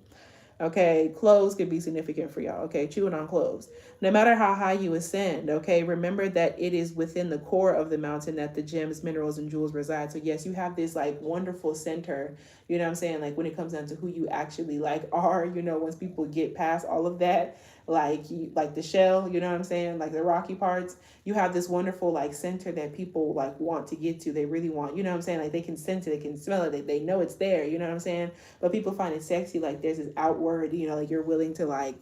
Okay, clothes could be significant for y'all. Okay, chewing on clothes. No matter how high you ascend, okay, remember that it is within the core of the mountain that the gems, minerals, and jewels reside. So yes, you have this like wonderful center, you know what I'm saying? Like when it comes down to who you actually like are, you know, once people get past all of that, like the shell, you know what I'm saying? Like the rocky parts, you have this wonderful like center that people like want to get to. They really want, you know what I'm saying? Like they can sense it, they can smell it, they know it's there, you know what I'm saying? But people find it sexy, like there's this outward, you know, like you're willing to like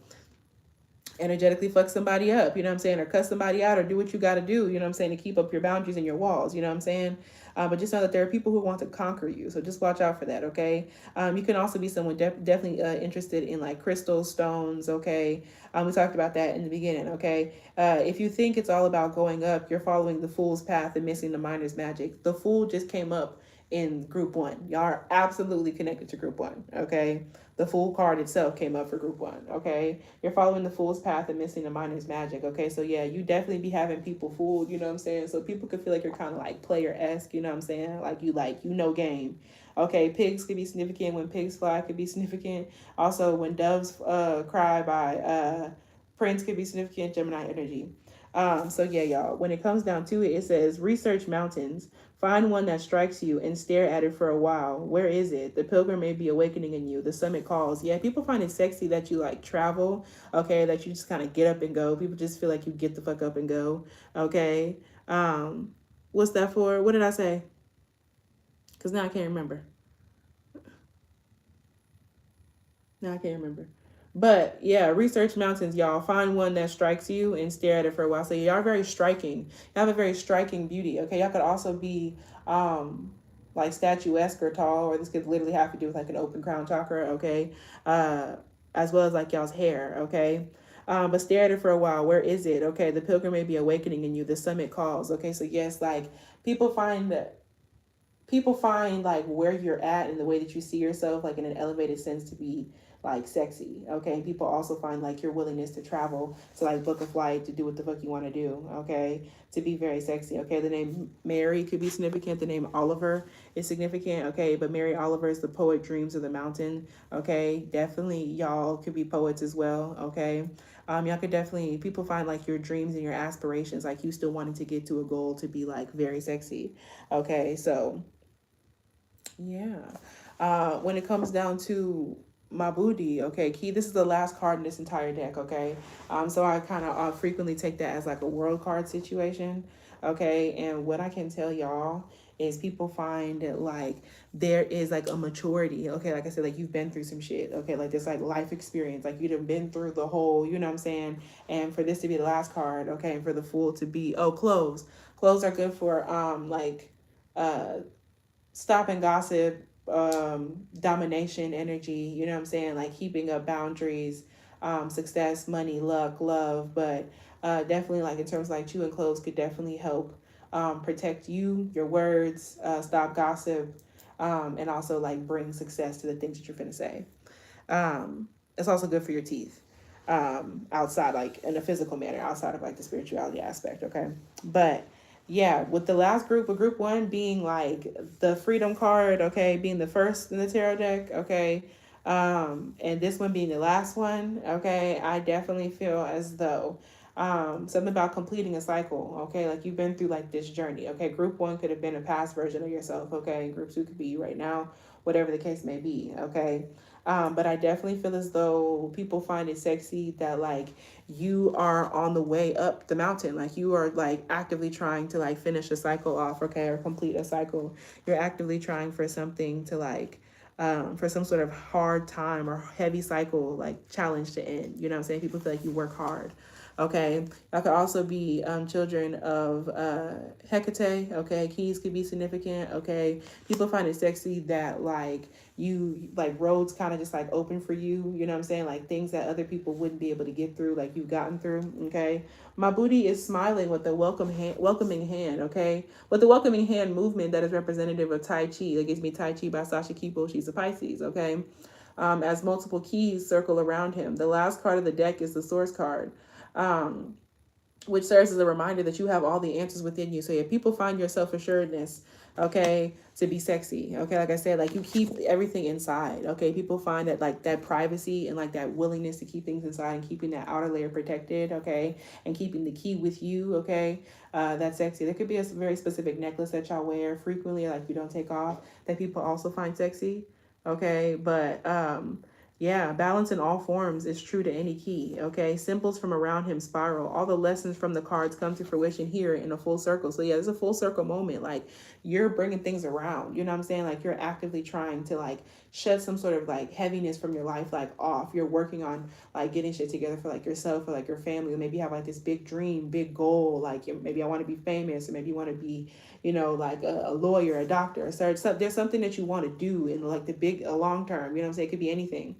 energetically fuck somebody up, you know what I'm saying, or cut somebody out, or do what you got to do, you know what I'm saying, to keep up your boundaries and your walls, you know what I'm saying. But just know that there are people who want to conquer you, so just watch out for that, okay. You can also be someone definitely interested in like crystals, stones, okay. We talked about that in the beginning, okay. If you think it's all about going up, you're following the fool's path and missing the miner's magic. The fool just came up in group one. Y'all are absolutely connected to group one, okay. The Fool card itself came up for group one, okay? You're following the Fool's path and missing the miner's magic, okay? So, yeah, you definitely be having people fooled, you know what I'm saying? So people could feel like you're kind of like player-esque, you know what I'm saying? Like, you know game. Okay, pigs could be significant. When pigs fly could be significant. Also, when doves cry by Prince could be significant, Gemini energy. So yeah, y'all, when it comes down to it, it says research mountains. Find one that strikes you and stare at it for a while. Where is it? The pilgrim may be awakening in you. The summit calls. Yeah, people find it sexy that you like travel, okay, that you just kind of get up and go. People just feel like you get the fuck up and go, okay. What's that for? What did I say? Because now I can't remember. Now I can't remember. But yeah, research mountains, y'all. Find one that strikes you and stare at it for a while. So y'all are very striking. You have a very striking beauty. Okay, y'all could also be like statuesque or tall, or this could literally have to do with like an open crown chakra. Okay, uh, as well as like y'all's hair. Okay. But stare at it for a while. Where is it? Okay, the pilgrim may be awakening in you. The summit calls. Okay, so yes, like people find that like where you're at and the way that you see yourself like in an elevated sense to be like sexy, okay. People also find like your willingness to travel, to like book a flight, to do what the fuck you want to do, okay, to be very sexy, okay. The name Mary could be significant. The name Oliver is significant, okay. But Mary Oliver is the poet dreams of the mountain, okay. Definitely y'all could be poets as well, okay. Y'all could definitely, people find like your dreams and your aspirations, like you still wanting to get to a goal to be like very sexy, okay. So yeah. When it comes down to my booty, okay, key, this is the last card in this entire deck, okay? So I kind of frequently take that as like a world card situation, okay? And what I can tell y'all is people find that like there is like a maturity, okay? Like I said, like you've been through some shit, okay? Like this like life experience, like you'd have been through the whole, you know what I'm saying? And for this to be the last card, okay, and for the Fool to be, oh, clothes. Clothes are good for uh stopping gossip, domination energy, you know what I'm saying? Like keeping up boundaries, success, money, luck, love. But definitely, like in terms of like chewing clothes, could definitely help protect you, your words, stop gossip, and also like bring success to the things that you're finna say. It's also good for your teeth, outside, like in a physical manner, outside of like the spirituality aspect, okay? But yeah, with the last group, of group one being like the freedom card, okay, being the first in the tarot deck, okay, and this one being the last one, okay, I definitely feel as though something about completing a cycle, okay, like you've been through like this journey, okay. Group one could have been a past version of yourself, okay. Group two could be you right now, whatever the case may be, okay. But I definitely feel as though people find it sexy that like you are on the way up the mountain. Like you are like actively trying to like finish a cycle off, okay, or complete a cycle. You're actively trying for something to like for some sort of hard time or heavy cycle, like challenge to end. You know what I'm saying? People feel like you work hard. Okay, y'all could also be children of Hecate. Okay, keys could be significant. Okay, people find it sexy that like you like roads kind of just like open for you. You know what I'm saying? Like things that other people wouldn't be able to get through, like you've gotten through. Okay, my booty is smiling with the welcoming hand. Okay, with the welcoming hand movement that is representative of Tai Chi. That gives me Tai Chi by Sasha Kipo. She's a Pisces. Okay. As multiple keys circle around him. The last card of the deck is the Source card, um, which serves as a reminder that you have all the answers within you. So yeah, people find your self-assuredness, okay, to be sexy. Okay, like I said, like you keep everything inside. Okay, people find that like that privacy and like that willingness to keep things inside and keeping that outer layer protected, okay, and keeping the key with you, okay, that's sexy. There could be a very specific necklace that y'all wear frequently, like you don't take off, that people also find sexy, okay, but Yeah, balance in all forms is true to any key. Okay, symbols from around him spiral. All the lessons from the cards come to fruition here in a full circle. So yeah, it's a full circle moment. Like you're bringing things around. You know what I'm saying? Like you're actively trying to like shed some sort of like heaviness from your life like off. You're working on like getting shit together for like yourself or like your family. Or maybe you have like this big dream, big goal. Like maybe I want to be famous, or maybe you want to be, you know, like a lawyer, a doctor. So there's something that you want to do in like the big long term. You know what I'm saying? It could be anything.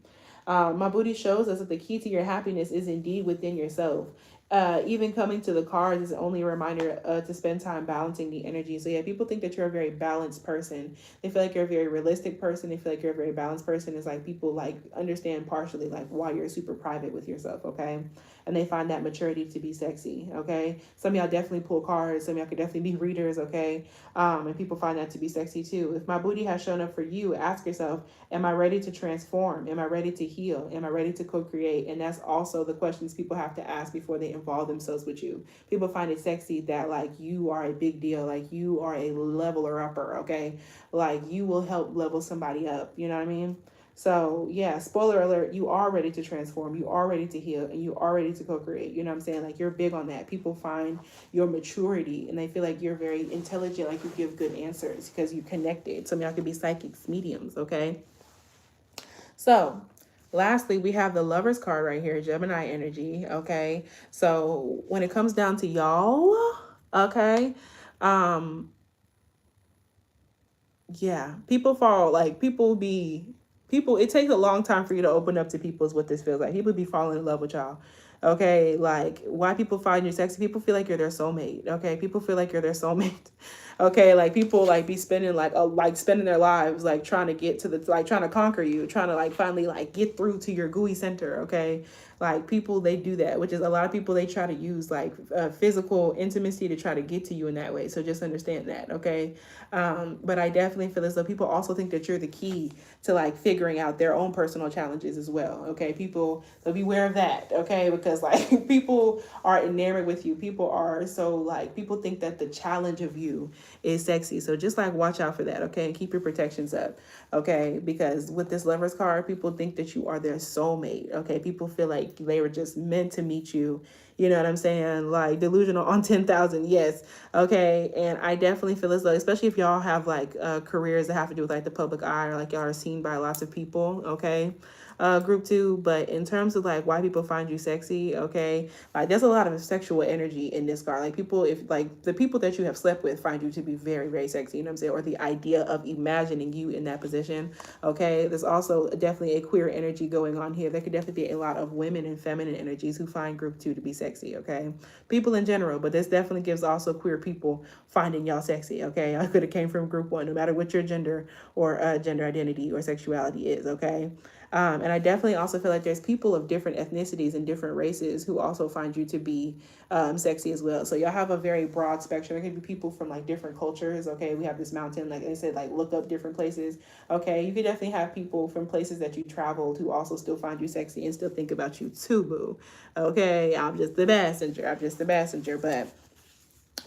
My Buddhi shows us that the key to your happiness is indeed within yourself. Even coming to the cards is only a reminder to spend time balancing the energy. So yeah, people think that you're a very balanced person. They feel like you're a very realistic person. They feel like you're a very balanced person. It's like people like understand partially like why you're super private with yourself, okay? And they find that maturity to be sexy, okay? Some of y'all definitely pull cards. Some of y'all could definitely be readers, okay? And people find that to be sexy too. If my Buddhi has shown up for you, ask yourself, am I ready to transform? Am I ready to heal? Am I ready to co-create? And that's also the questions people have to ask before they involve themselves with you. People find it sexy that like you are a big deal, like you are a leveler upper, okay? Like you will help level somebody up, you know what I mean? So yeah, spoiler alert, you are ready to transform, you are ready to heal, and you are ready to co-create. You know what I'm saying? Like you're big on that. People find your maturity and they feel like you're very intelligent, like you give good answers because you connected. Some of y'all could be psychics, mediums, okay? So lastly, we have the Lovers card right here, Gemini energy, okay? So when it comes down to y'all, okay, um, yeah, people fall like people, it takes a long time for you to open up to people is what this feels like. People be falling in love with y'all. Okay, like why people find you sexy? People feel like you're their soulmate. Okay, people feel like you're their soulmate. Okay, like people like be spending like spending their lives like trying to get to the like trying to conquer you, trying to like finally like get through to your gooey center. Okay, like people they do that, which is a lot of people they try to use like physical intimacy to try to get to you in that way. So just understand that. Okay, but I definitely feel as though people also think that you're the key to like figuring out their own personal challenges as well. Okay, people, so beware of that. Okay, because like people are enamored with you. People are so like people think that the challenge of you is sexy. So just like watch out for that. Okay, and keep your protections up. Okay, because with this Lovers card, people think that you are their soulmate. Okay, people feel like they were just meant to meet you. You know what I'm saying? Like delusional on 10,000. Yes. Okay. And I definitely feel as though, especially if y'all have like careers that have to do with like the public eye or like y'all are seen by lots of people. Okay. Group two, but in terms of like why people find you sexy, okay, like there's a lot of sexual energy in this card. Like people, if like the people that you have slept with find you to be very, very sexy, you know what I'm saying, or the idea of imagining you in that position, okay. There's also definitely a queer energy going on here. There could definitely be a lot of women and feminine energies who find group two to be sexy, okay, people in general, but this definitely gives also queer people finding y'all sexy, okay. I could have came from group one, no matter what your gender or gender identity or sexuality is, okay. And I definitely also feel like there's people of different ethnicities and different races who also find you to be sexy as well. So y'all have a very broad spectrum. There could be people from like different cultures. Okay, we have this mountain, like I said, like look up different places. Okay, you could definitely have people from places that you traveled who also still find you sexy and still think about you too, boo. Okay, I'm just the messenger. I'm just the messenger, but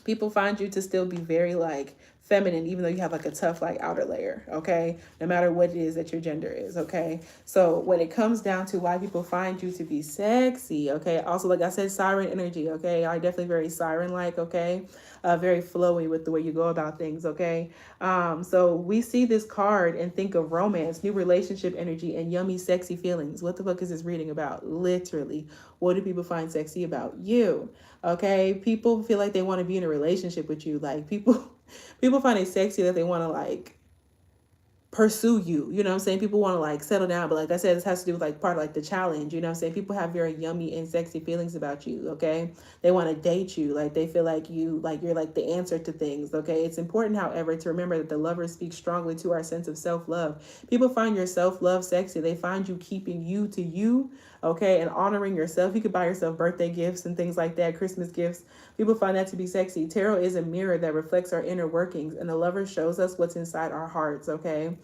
people find you to still be very like feminine, even though you have like a tough like outer layer, okay, no matter what it is that your gender is, okay. So when it comes down to why people find you to be sexy, okay, also like I said, siren energy, okay, are definitely very siren like, okay, very flowy with the way you go about things, okay. So we see this card and think of romance, new relationship energy, and yummy sexy feelings. What the fuck is this reading about? Literally, what do people find sexy about you? Okay, people feel like they want to be in a relationship with you. Like people find it sexy that they want to like pursue you. You know what I'm saying? People want to like settle down, but like I said, this has to do with like part of like the challenge. You know what I'm saying? People have very yummy and sexy feelings about you. Okay, they want to date you. Like they feel like you're like the answer to things. Okay, it's important, however, to remember that the Lovers speak strongly to our sense of self-love. People find your self-love sexy. They find you keeping you to you. Okay, and honoring yourself. You could buy yourself birthday gifts and things like that, Christmas gifts. People find that to be sexy. Tarot is a mirror that reflects our inner workings, and the Lover shows us what's inside our hearts, okay?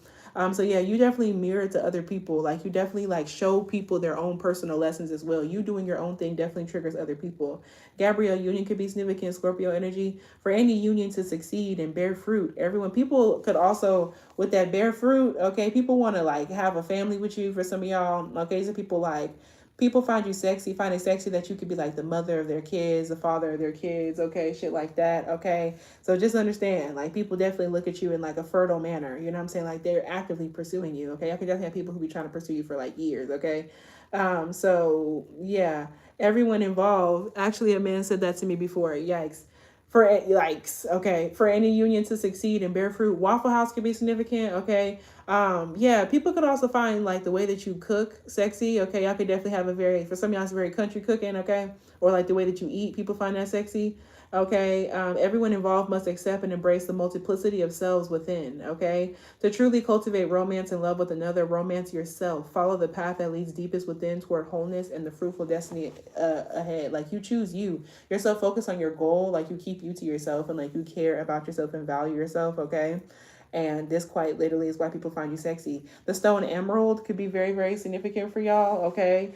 So yeah, you definitely mirror to other people. Like you definitely like show people their own personal lessons as well. You doing your own thing definitely triggers other people. Gabrielle, union could be significant. Scorpio energy, for any union to succeed and bear fruit. Everyone, people could also with that bear fruit. Okay, people want to like have a family with you. For some of y'all, okay, so people like people find you sexy, find it sexy that you could be like the mother of their kids, the father of their kids, okay, shit like that, okay. So just understand, like people definitely look at you in like a fertile manner, you know what I'm saying? Like they're actively pursuing you, okay. I could definitely have people who be trying to pursue you for like years, okay. So yeah, everyone involved. Actually, a man said that to me before. Yikes. For yikes, okay. For any union to succeed and bear fruit, Waffle House could be significant, okay. Yeah, people could also find like the way that you cook sexy, okay. I could definitely have a very, for some of y'all, it's very country cooking, okay, or like the way that you eat, people find that sexy, okay. Everyone involved must accept and embrace the multiplicity of selves within, okay. To truly cultivate romance and love with another, romance yourself. Follow the path that leads deepest within toward wholeness and the fruitful destiny ahead. Like you choose you. You're so focused on your goal, like you keep you to yourself and like you care about yourself and value yourself, okay. And this quite literally is why people find you sexy. The stone emerald could be very, very significant for y'all, okay.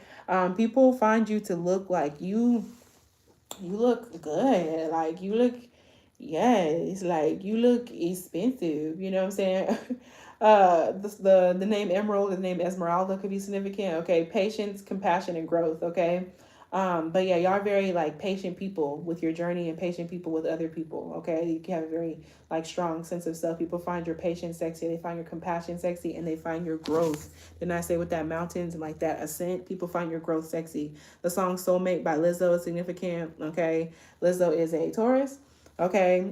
People find you to look like you look good. Like you look, yes, like you look expensive. You know what I'm saying? The name Emerald, the name Esmeralda could be significant. Okay, patience, compassion, and growth. Okay. But yeah, y'all are very like patient people with your journey and patient people with other people. Okay, you can have a very like strong sense of self. People find your patience sexy, they find your compassion sexy, and they find your growth. Didn't I say with that mountains and like that ascent, people find your growth sexy. The song Soulmate by Lizzo is significant. Okay, Lizzo is a Taurus. Okay,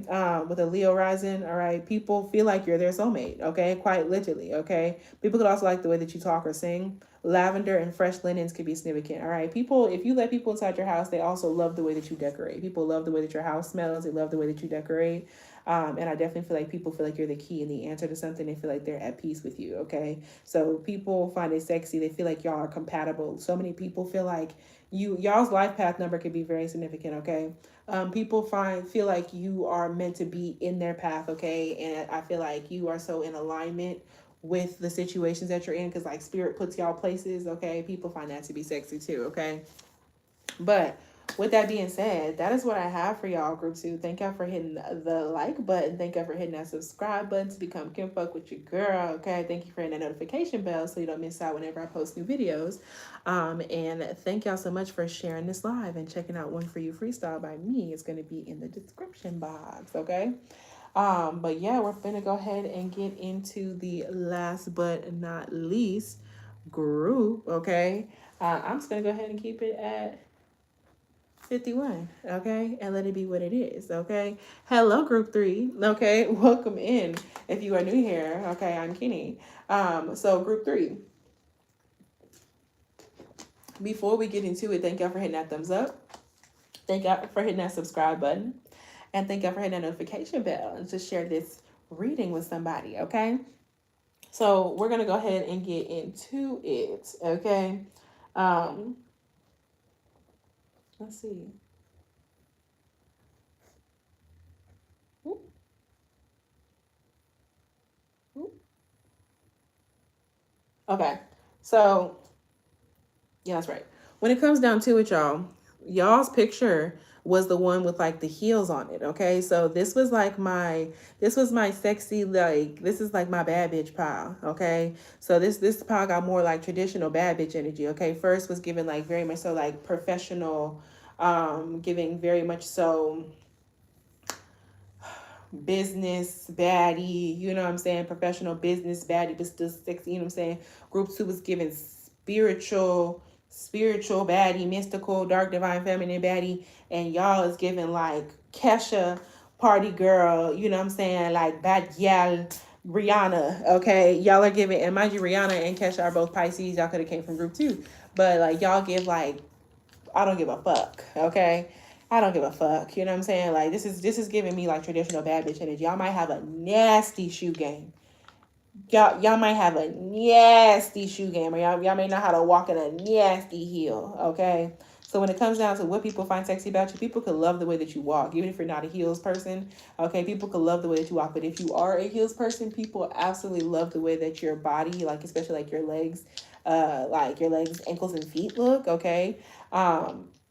with a Leo rising. All right, people feel like you're their soulmate. Okay, quite literally. Okay, people could also like the way that you talk or sing. Lavender and fresh linens could be significant. All right, people, if you let people inside your house, they also love the way that you decorate. People love the way that your house smells. They love the way that you decorate. And I definitely feel like people feel like you're the key and the answer to something. They feel like they're at peace with you. Okay, so people find it sexy. They feel like y'all are compatible. So many people feel like y'all's life path number could be very significant. Okay, people feel like you are meant to be in their path. Okay, and I feel like you are so in alignment with the situations that you're in because like spirit puts y'all places. Okay, people find that to be sexy too. Okay, but with that being said, that is what I have for y'all, group 2. Thank y'all for hitting the like button. Thank y'all for hitting that subscribe button to become kinfolk with your girl. Okay, thank you for hitting that notification bell so you don't miss out whenever I post new videos. And thank y'all so much for sharing this live and checking out One For You Freestyle by me. It's going to be in the description box. Okay. But yeah, we're gonna go ahead and get into the last but not least group. Okay. I'm just gonna go ahead and keep it at 51, okay, and let it be what it is, okay. Hello, group 3, okay, welcome in. If you are new here, okay, I'm Kinny. So group 3, before we get into it, thank y'all for hitting that thumbs up, thank y'all for hitting that subscribe button, and thank y'all for hitting that notification bell and just share this reading with somebody, okay. So we're gonna go ahead and get into it, okay. Let's see. Okay, so yeah, that's right. When it comes down to it, y'all's picture was the one with like the heels on it. Okay, so this was my sexy, like this is like my bad bitch pile. Okay, so this pile got more like traditional bad bitch energy. Okay, first was given like very much so like professional, giving very much so business baddie, you know what I'm saying? Professional business baddie, but still sexy, you know what I'm saying? Group 2 was given spiritual baddie, mystical, dark, divine, feminine baddie, and y'all is giving like Kesha, party girl, you know what I'm saying? Like bad gal, Rihanna, okay? Y'all are giving, and mind you, Rihanna and Kesha are both Pisces. Y'all could have came from group 2, but like y'all give like I don't give a fuck. Okay. I don't give a fuck. You know what I'm saying? Like this is giving me like traditional bad bitch energy. Y'all might have a nasty shoe game. Y'all might have a nasty shoe game, or y'all may know how to walk in a nasty heel. Okay. So when it comes down to what people find sexy about you, people could love the way that you walk, even if you're not a heels person. Okay, people could love the way that you walk, but if you are a heels person, people absolutely love the way that your body, like especially like your legs, ankles, and feet look. Okay,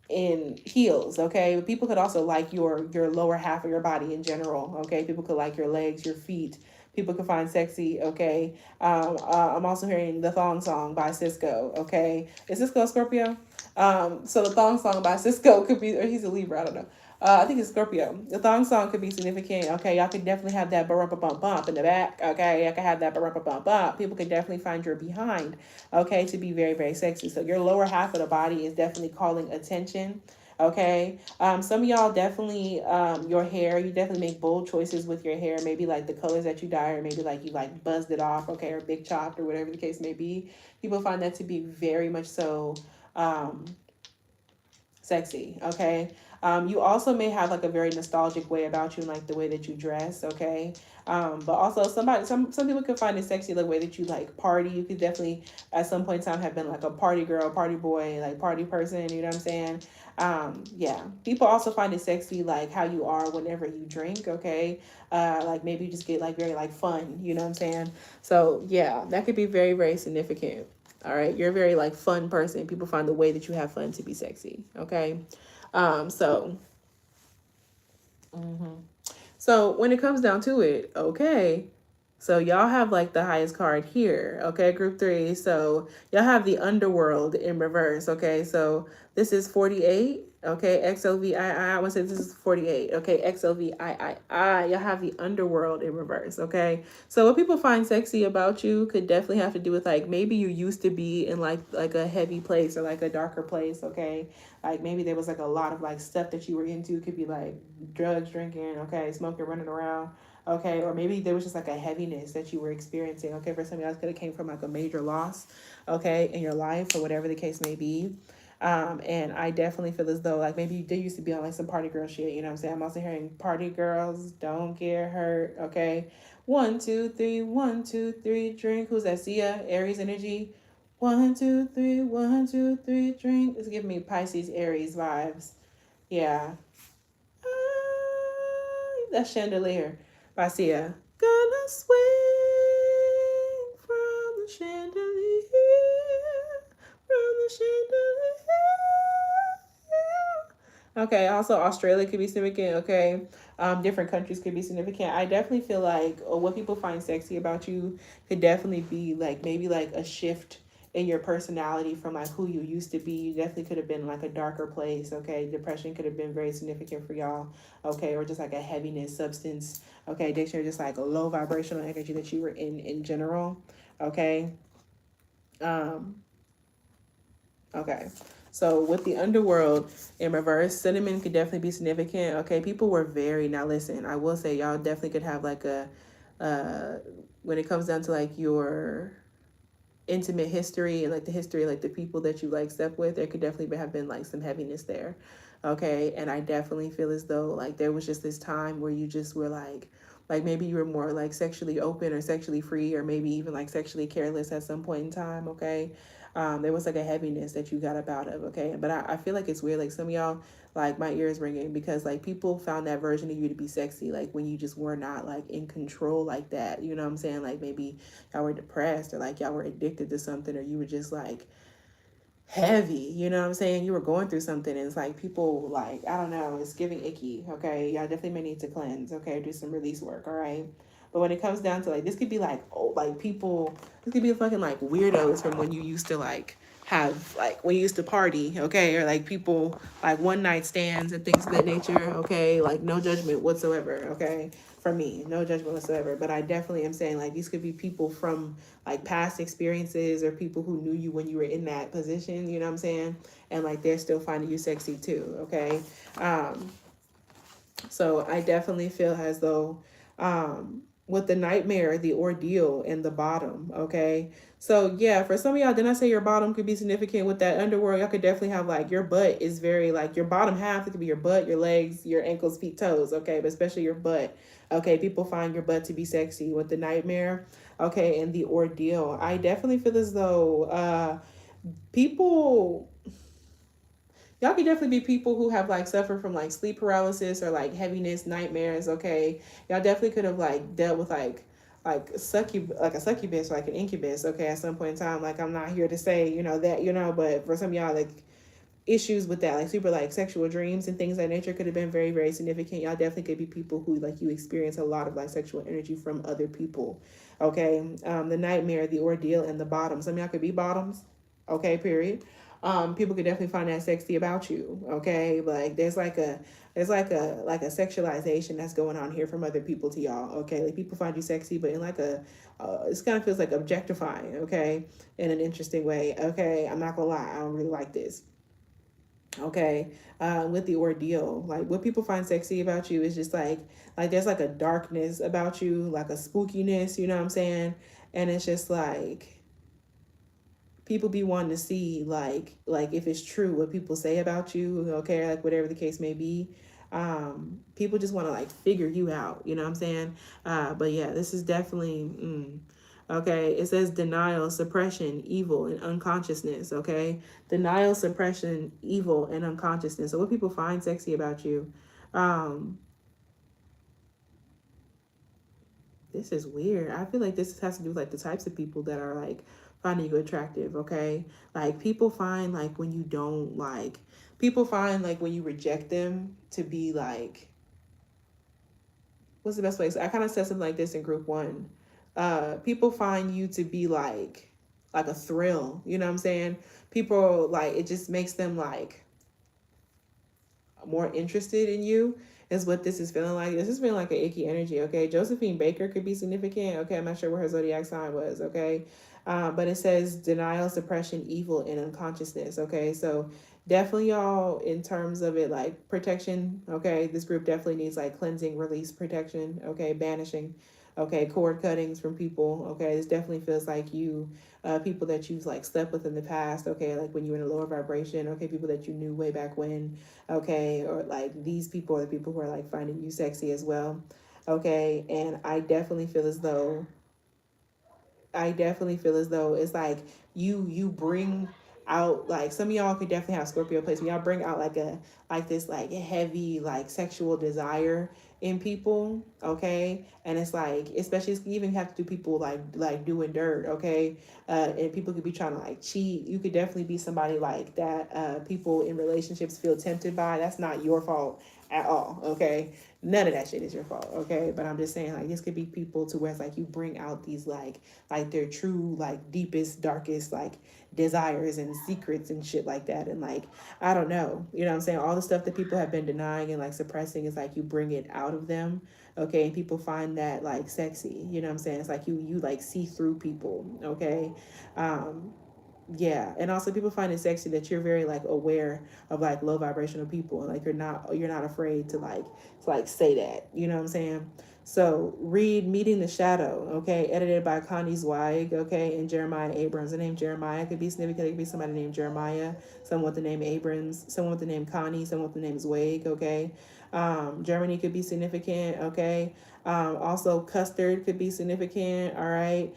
in heels. Okay, but people could also like your lower half of your body in general. Okay, people could like your legs, your feet. People could find sexy. Okay, I'm also hearing the thong song by Cisco. Okay, is Cisco a Scorpio? So the thong song by Cisco could be, or he's a Libra, I don't know. I think it's Scorpio. The thong song could be significant. Okay, y'all could definitely have that barumpa bump bump in the back. Okay, y'all could have that barumpa bump bump. People could definitely find your behind. Okay, to be very very sexy. So your lower half of the body is definitely calling attention. Okay, some of y'all definitely your hair. You definitely make bold choices with your hair. Maybe like the colors that you dye, or maybe like you like buzzed it off. Okay, or big chopped, or whatever the case may be. People find that to be very much so um, sexy. Okay. You also may have like a very nostalgic way about you and like the way that you dress. Okay. But also some people could find it sexy the way that you like party. You could definitely at some point in time have been like a party girl, party boy, like party person. You know what I'm saying? Yeah. People also find it sexy like how you are whenever you drink. Okay. Like maybe you just get like very like fun. You know what I'm saying? So yeah, that could be very very significant. All right, you're a very like fun person. People find the way that you have fun to be sexy. Okay, so mhm. So when it comes down to it, okay, so y'all have like the highest card here. Okay, group three. So y'all have the underworld in reverse. Okay, so this is 48. Okay, XOVII. I want to say this is 48. Okay, XOVII. Y'all have the underworld in reverse. Okay, so what people find sexy about you could definitely have to do with like maybe you used to be in like a heavy place or like a darker place. Okay, like maybe there was like a lot of like stuff that you were into. It could be like drugs, drinking, okay, smoking, running around, okay, or maybe there was just like a heaviness that you were experiencing. Okay, for some of y'all, could have came from like a major loss, okay, in your life or whatever the case may be. And I definitely feel as though like maybe they used to be on like some party girl shit. You know what I'm saying? I'm also hearing party girls don't get hurt. Okay, 1, 2, 3, 1, 2, 3, drink. Who's that? Sia, Aries energy. 1, 2, 3, 1, 2, 3, drink. It's giving me Pisces, Aries vibes. Yeah. That chandelier by Sia. Gonna swing from the chandelier, from the chandelier. Okay, also Australia could be significant. Okay, different countries could be significant. I definitely feel like what people find sexy about you could definitely be like maybe like a shift in your personality from like who you used to be. You definitely could have been like a darker place. Okay, depression could have been very significant for y'all. Okay, or just like a heaviness, substance. Okay, addiction, or just like a low vibrational energy that you were in general. Okay. Um, Okay. So with the underworld in reverse, cinnamon could definitely be significant. Okay, people were very now listen, I will say y'all definitely could have like a uh when it comes down to like your intimate history and like the history like the people that you like slept with, there could definitely have been like some heaviness there. Okay, and I definitely feel as though like there was just this time where you just were like maybe you were more like sexually open or sexually free or maybe even like sexually careless at some point in time. Okay, there was like a heaviness that you got about of. Okay, but I feel like it's weird, like some of y'all, like my ears ringing because like people found that version of you to be sexy like when you just were not like in control like that, you know what I'm saying? Like maybe y'all were depressed or like y'all were addicted to something or you were just like heavy, you know what I'm saying? You were going through something and it's like people like, I don't know, it's giving icky. Okay, y'all definitely may need to cleanse. Okay, do some release work. All right, but when it comes down to like this could be like, oh, like people, this could be fucking like weirdos from when you used to like have like when you used to party. Okay, or like people like one night stands and things of that nature. Okay, like no judgment whatsoever. Okay, for me, no judgment whatsoever, but I definitely am saying like these could be people from like past experiences or people who knew you when you were in that position, you know what I'm saying? And like they're still finding you sexy too. Okay, um so I definitely feel as though with the nightmare, the ordeal, and the bottom. Okay. So yeah, for some of y'all, didn't I say your bottom could be significant with that underworld? Y'all could definitely have like your butt is very like your bottom half. It could be your butt, your legs, your ankles, feet, toes. Okay, but especially your butt. Okay, people find your butt to be sexy with the nightmare. Okay, and the ordeal. I definitely feel as though people Y'all could definitely be people who have like suffered from like sleep paralysis or like heaviness, nightmares. Okay, y'all definitely could have like dealt with like a succubus or like an incubus. Okay, at some point in time. Like I'm not here to say that but for some of y'all like issues with that, like super like sexual dreams and things of that nature could have been very, very significant. Y'all definitely could be people who like you experience a lot of like sexual energy from other people. Okay. The nightmare, the ordeal, and the bottom. Some of y'all could be bottoms. Okay, period. People could definitely find that sexy about you. Okay. Like there's like a sexualization that's going on here from other people to y'all. Okay. Like people find you sexy, but in like a this kind of feels like objectifying, okay, in an interesting way. Okay, I'm not gonna lie, I don't really like this. Okay, with the ordeal, like what people find sexy about you is just like there's like a darkness about you, like a spookiness, you know what I'm saying? And it's just like people be wanting to see like if it's true what people say about you, okay, like whatever the case may be. People just want to like figure you out, you know what I'm saying? But yeah, this is definitely okay. It says denial, suppression, evil, and unconsciousness. Okay, denial, suppression, evil, and unconsciousness. So what people find sexy about you. um this is weird. I feel like this has to do with like the types of people that are like finding you attractive, okay? Like people find like when you don't like people find like when you reject them to be like what's the best way? So I kind of said something like this in group one. People find you to be like a thrill, you know what I'm saying? People like it just makes them like more interested in you is what this is feeling like. This is feeling like an icky energy, okay? Josephine Baker could be significant, okay? I'm not sure what her zodiac sign was, okay? But it says denial, suppression, evil, and unconsciousness, okay? So definitely y'all in terms of it like protection, okay? This group definitely needs like cleansing, release, protection, okay? Banishing, okay? Cord cuttings from people, okay? This definitely feels like you people that you've like slept with in the past, okay, like when you were in a lower vibration, okay, people that you knew way back when, okay, or like these people are the people who are like finding you sexy as well, okay. And I definitely feel as though it's like you bring out like some of y'all could definitely have Scorpio placement. Y'all bring out like this like heavy like sexual desire in people, okay. And it's like especially you even have to do people like doing dirt, okay. And people could be trying to like cheat. You could definitely be somebody like that. People in relationships feel tempted by. That's not your fault at all, okay. None of that shit is your fault, okay. But I'm just saying like this could be people to where it's like you bring out these like their true like deepest darkest like desires and secrets and shit like that. And like I don't know, you know what I'm saying, all the stuff that people have been denying and like suppressing is like you bring it out of them, okay. And people find that like sexy, you know what I'm saying. It's like you like see through people, okay. um yeah. And also people find it sexy that you're very like aware of like low vibrational people, and like you're not afraid to like say that, you know what I'm saying. So read Meeting the Shadow, okay, edited by Connie Zweig, okay, and Jeremiah Abrams. The name Jeremiah could be significant. It could be somebody named Jeremiah, someone with the name Abrams, someone with the name Connie, someone with the name Zweig, okay. Germany could be significant, okay. Also custard could be significant, all right.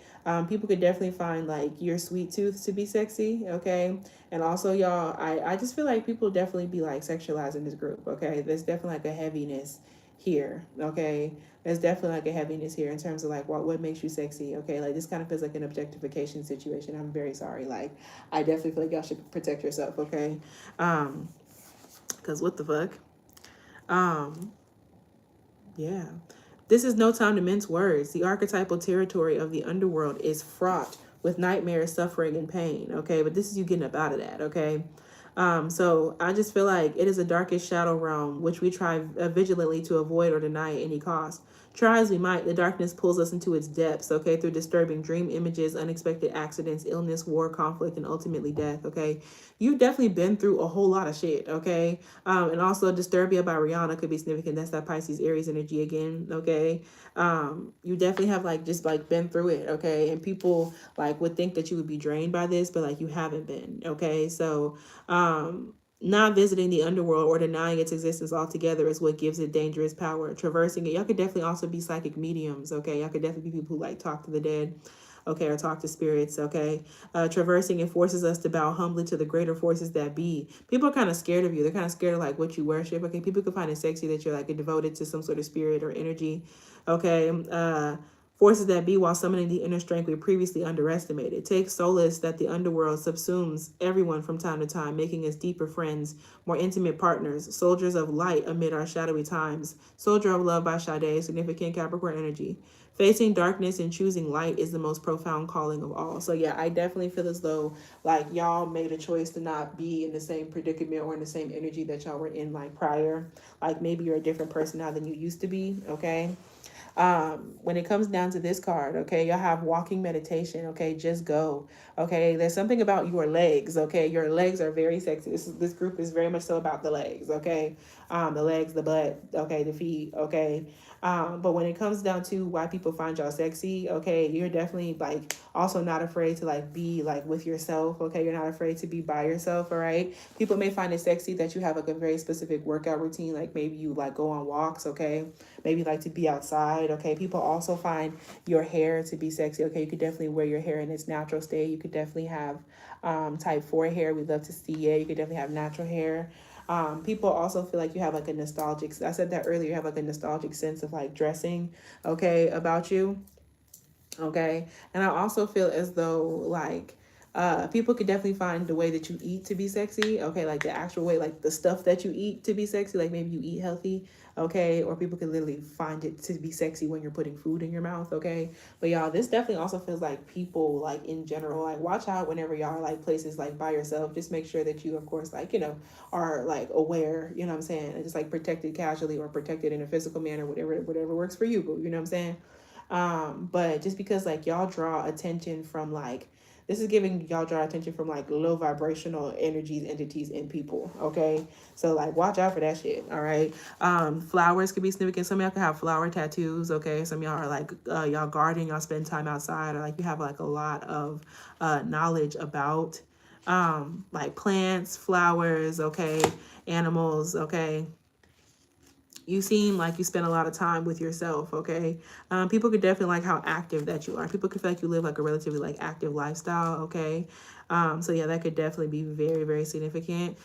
People could definitely find like your sweet tooth to be sexy, okay. And also y'all, I just feel like people definitely be like sexualizing this group, okay. There's definitely like a heaviness here, okay. There's definitely like a heaviness here in terms of like what makes you sexy, okay. Like this kind of feels like an objectification situation. I'm very sorry. Like I definitely feel like y'all should protect yourself, okay. Because what the fuck. um yeah. This is no time to mince words. The archetypal territory of the underworld is fraught with nightmares, suffering, and pain. Okay, but this is you getting up out of that. Okay. So I just feel like it is a darkest shadow realm which we try vigilantly to avoid or deny at any cost. Try as we might, the darkness pulls us into its depths, okay, through disturbing dream images, unexpected accidents, illness, war, conflict, and ultimately death, okay? You've definitely been through a whole lot of shit, okay? And also Disturbia by Rihanna could be significant. That's that Pisces Aries energy again, okay? You definitely have like just like been through it, okay? And people like would think that you would be drained by this, but like you haven't been, okay? So not visiting the underworld or denying its existence altogether is what gives it dangerous power. Traversing it, y'all could definitely also be psychic mediums, okay? Y'all could definitely be people who like talk to the dead, okay, or talk to spirits, okay? Traversing, it forces us to bow humbly to the greater forces that be. People are kind of scared of you. They're kind of scared of like what you worship, okay? People can find it sexy that you're like devoted to some sort of spirit or energy, okay? Forces that be, while summoning the inner strength we previously underestimated. Take solace that the underworld subsumes everyone from time to time, making us deeper friends, more intimate partners, soldiers of light amid our shadowy times. Soldier of Love by Sade, significant Capricorn energy. Facing darkness and choosing light is the most profound calling of all. So yeah, I definitely feel as though like y'all made a choice to not be in the same predicament or in the same energy that y'all were in like prior. Like maybe you're a different person now than you used to be, okay? When it comes down to this card, okay, y'all have walking meditation, okay, just go, okay. There's something about your legs, okay. Your legs are very sexy. This group is very much so about the legs, okay. The legs, the butt, okay, the feet, okay. But when it comes down to why people find y'all sexy, okay, you're definitely like also not afraid to like be like with yourself, okay. You're not afraid to be by yourself, all right. People may find it sexy that you have like a very specific workout routine, like maybe you like go on walks, okay, maybe like to be outside, okay. People also find your hair to be sexy, okay. You could definitely wear your hair in its natural state. You could definitely have type 4 hair. We love to see it. You could definitely have natural hair. People also feel like you have like a nostalgic, I said that earlier, you have like a nostalgic sense of like dressing, okay, about you, okay. And I also feel as though like people could definitely find the way that you eat to be sexy, okay, like the actual way, like the stuff that you eat to be sexy, like maybe you eat healthy, okay, or people can literally find it to be sexy when you're putting food in your mouth, okay. But y'all, this definitely also feels like people like in general, like watch out whenever y'all are like places like by yourself. Just make sure that you of course like, you know, are like aware, you know what I'm saying, and just like protected casually or protected in a physical manner, whatever works for you, but you know what I'm saying. But just because like y'all draw attention from like, this is giving y'all draw attention from like low vibrational energies, entities, and people, okay. So like watch out for that shit, all right. Flowers could be significant. Some of y'all can have flower tattoos, okay. Some of y'all are like y'all garden, y'all spend time outside, or like you have like a lot of knowledge about like plants, flowers, okay, animals, okay. You seem like you spend a lot of time with yourself, okay. People could definitely like how active that you are. People could feel like you live like a relatively like active lifestyle, okay. So yeah, that could definitely be very, very significant.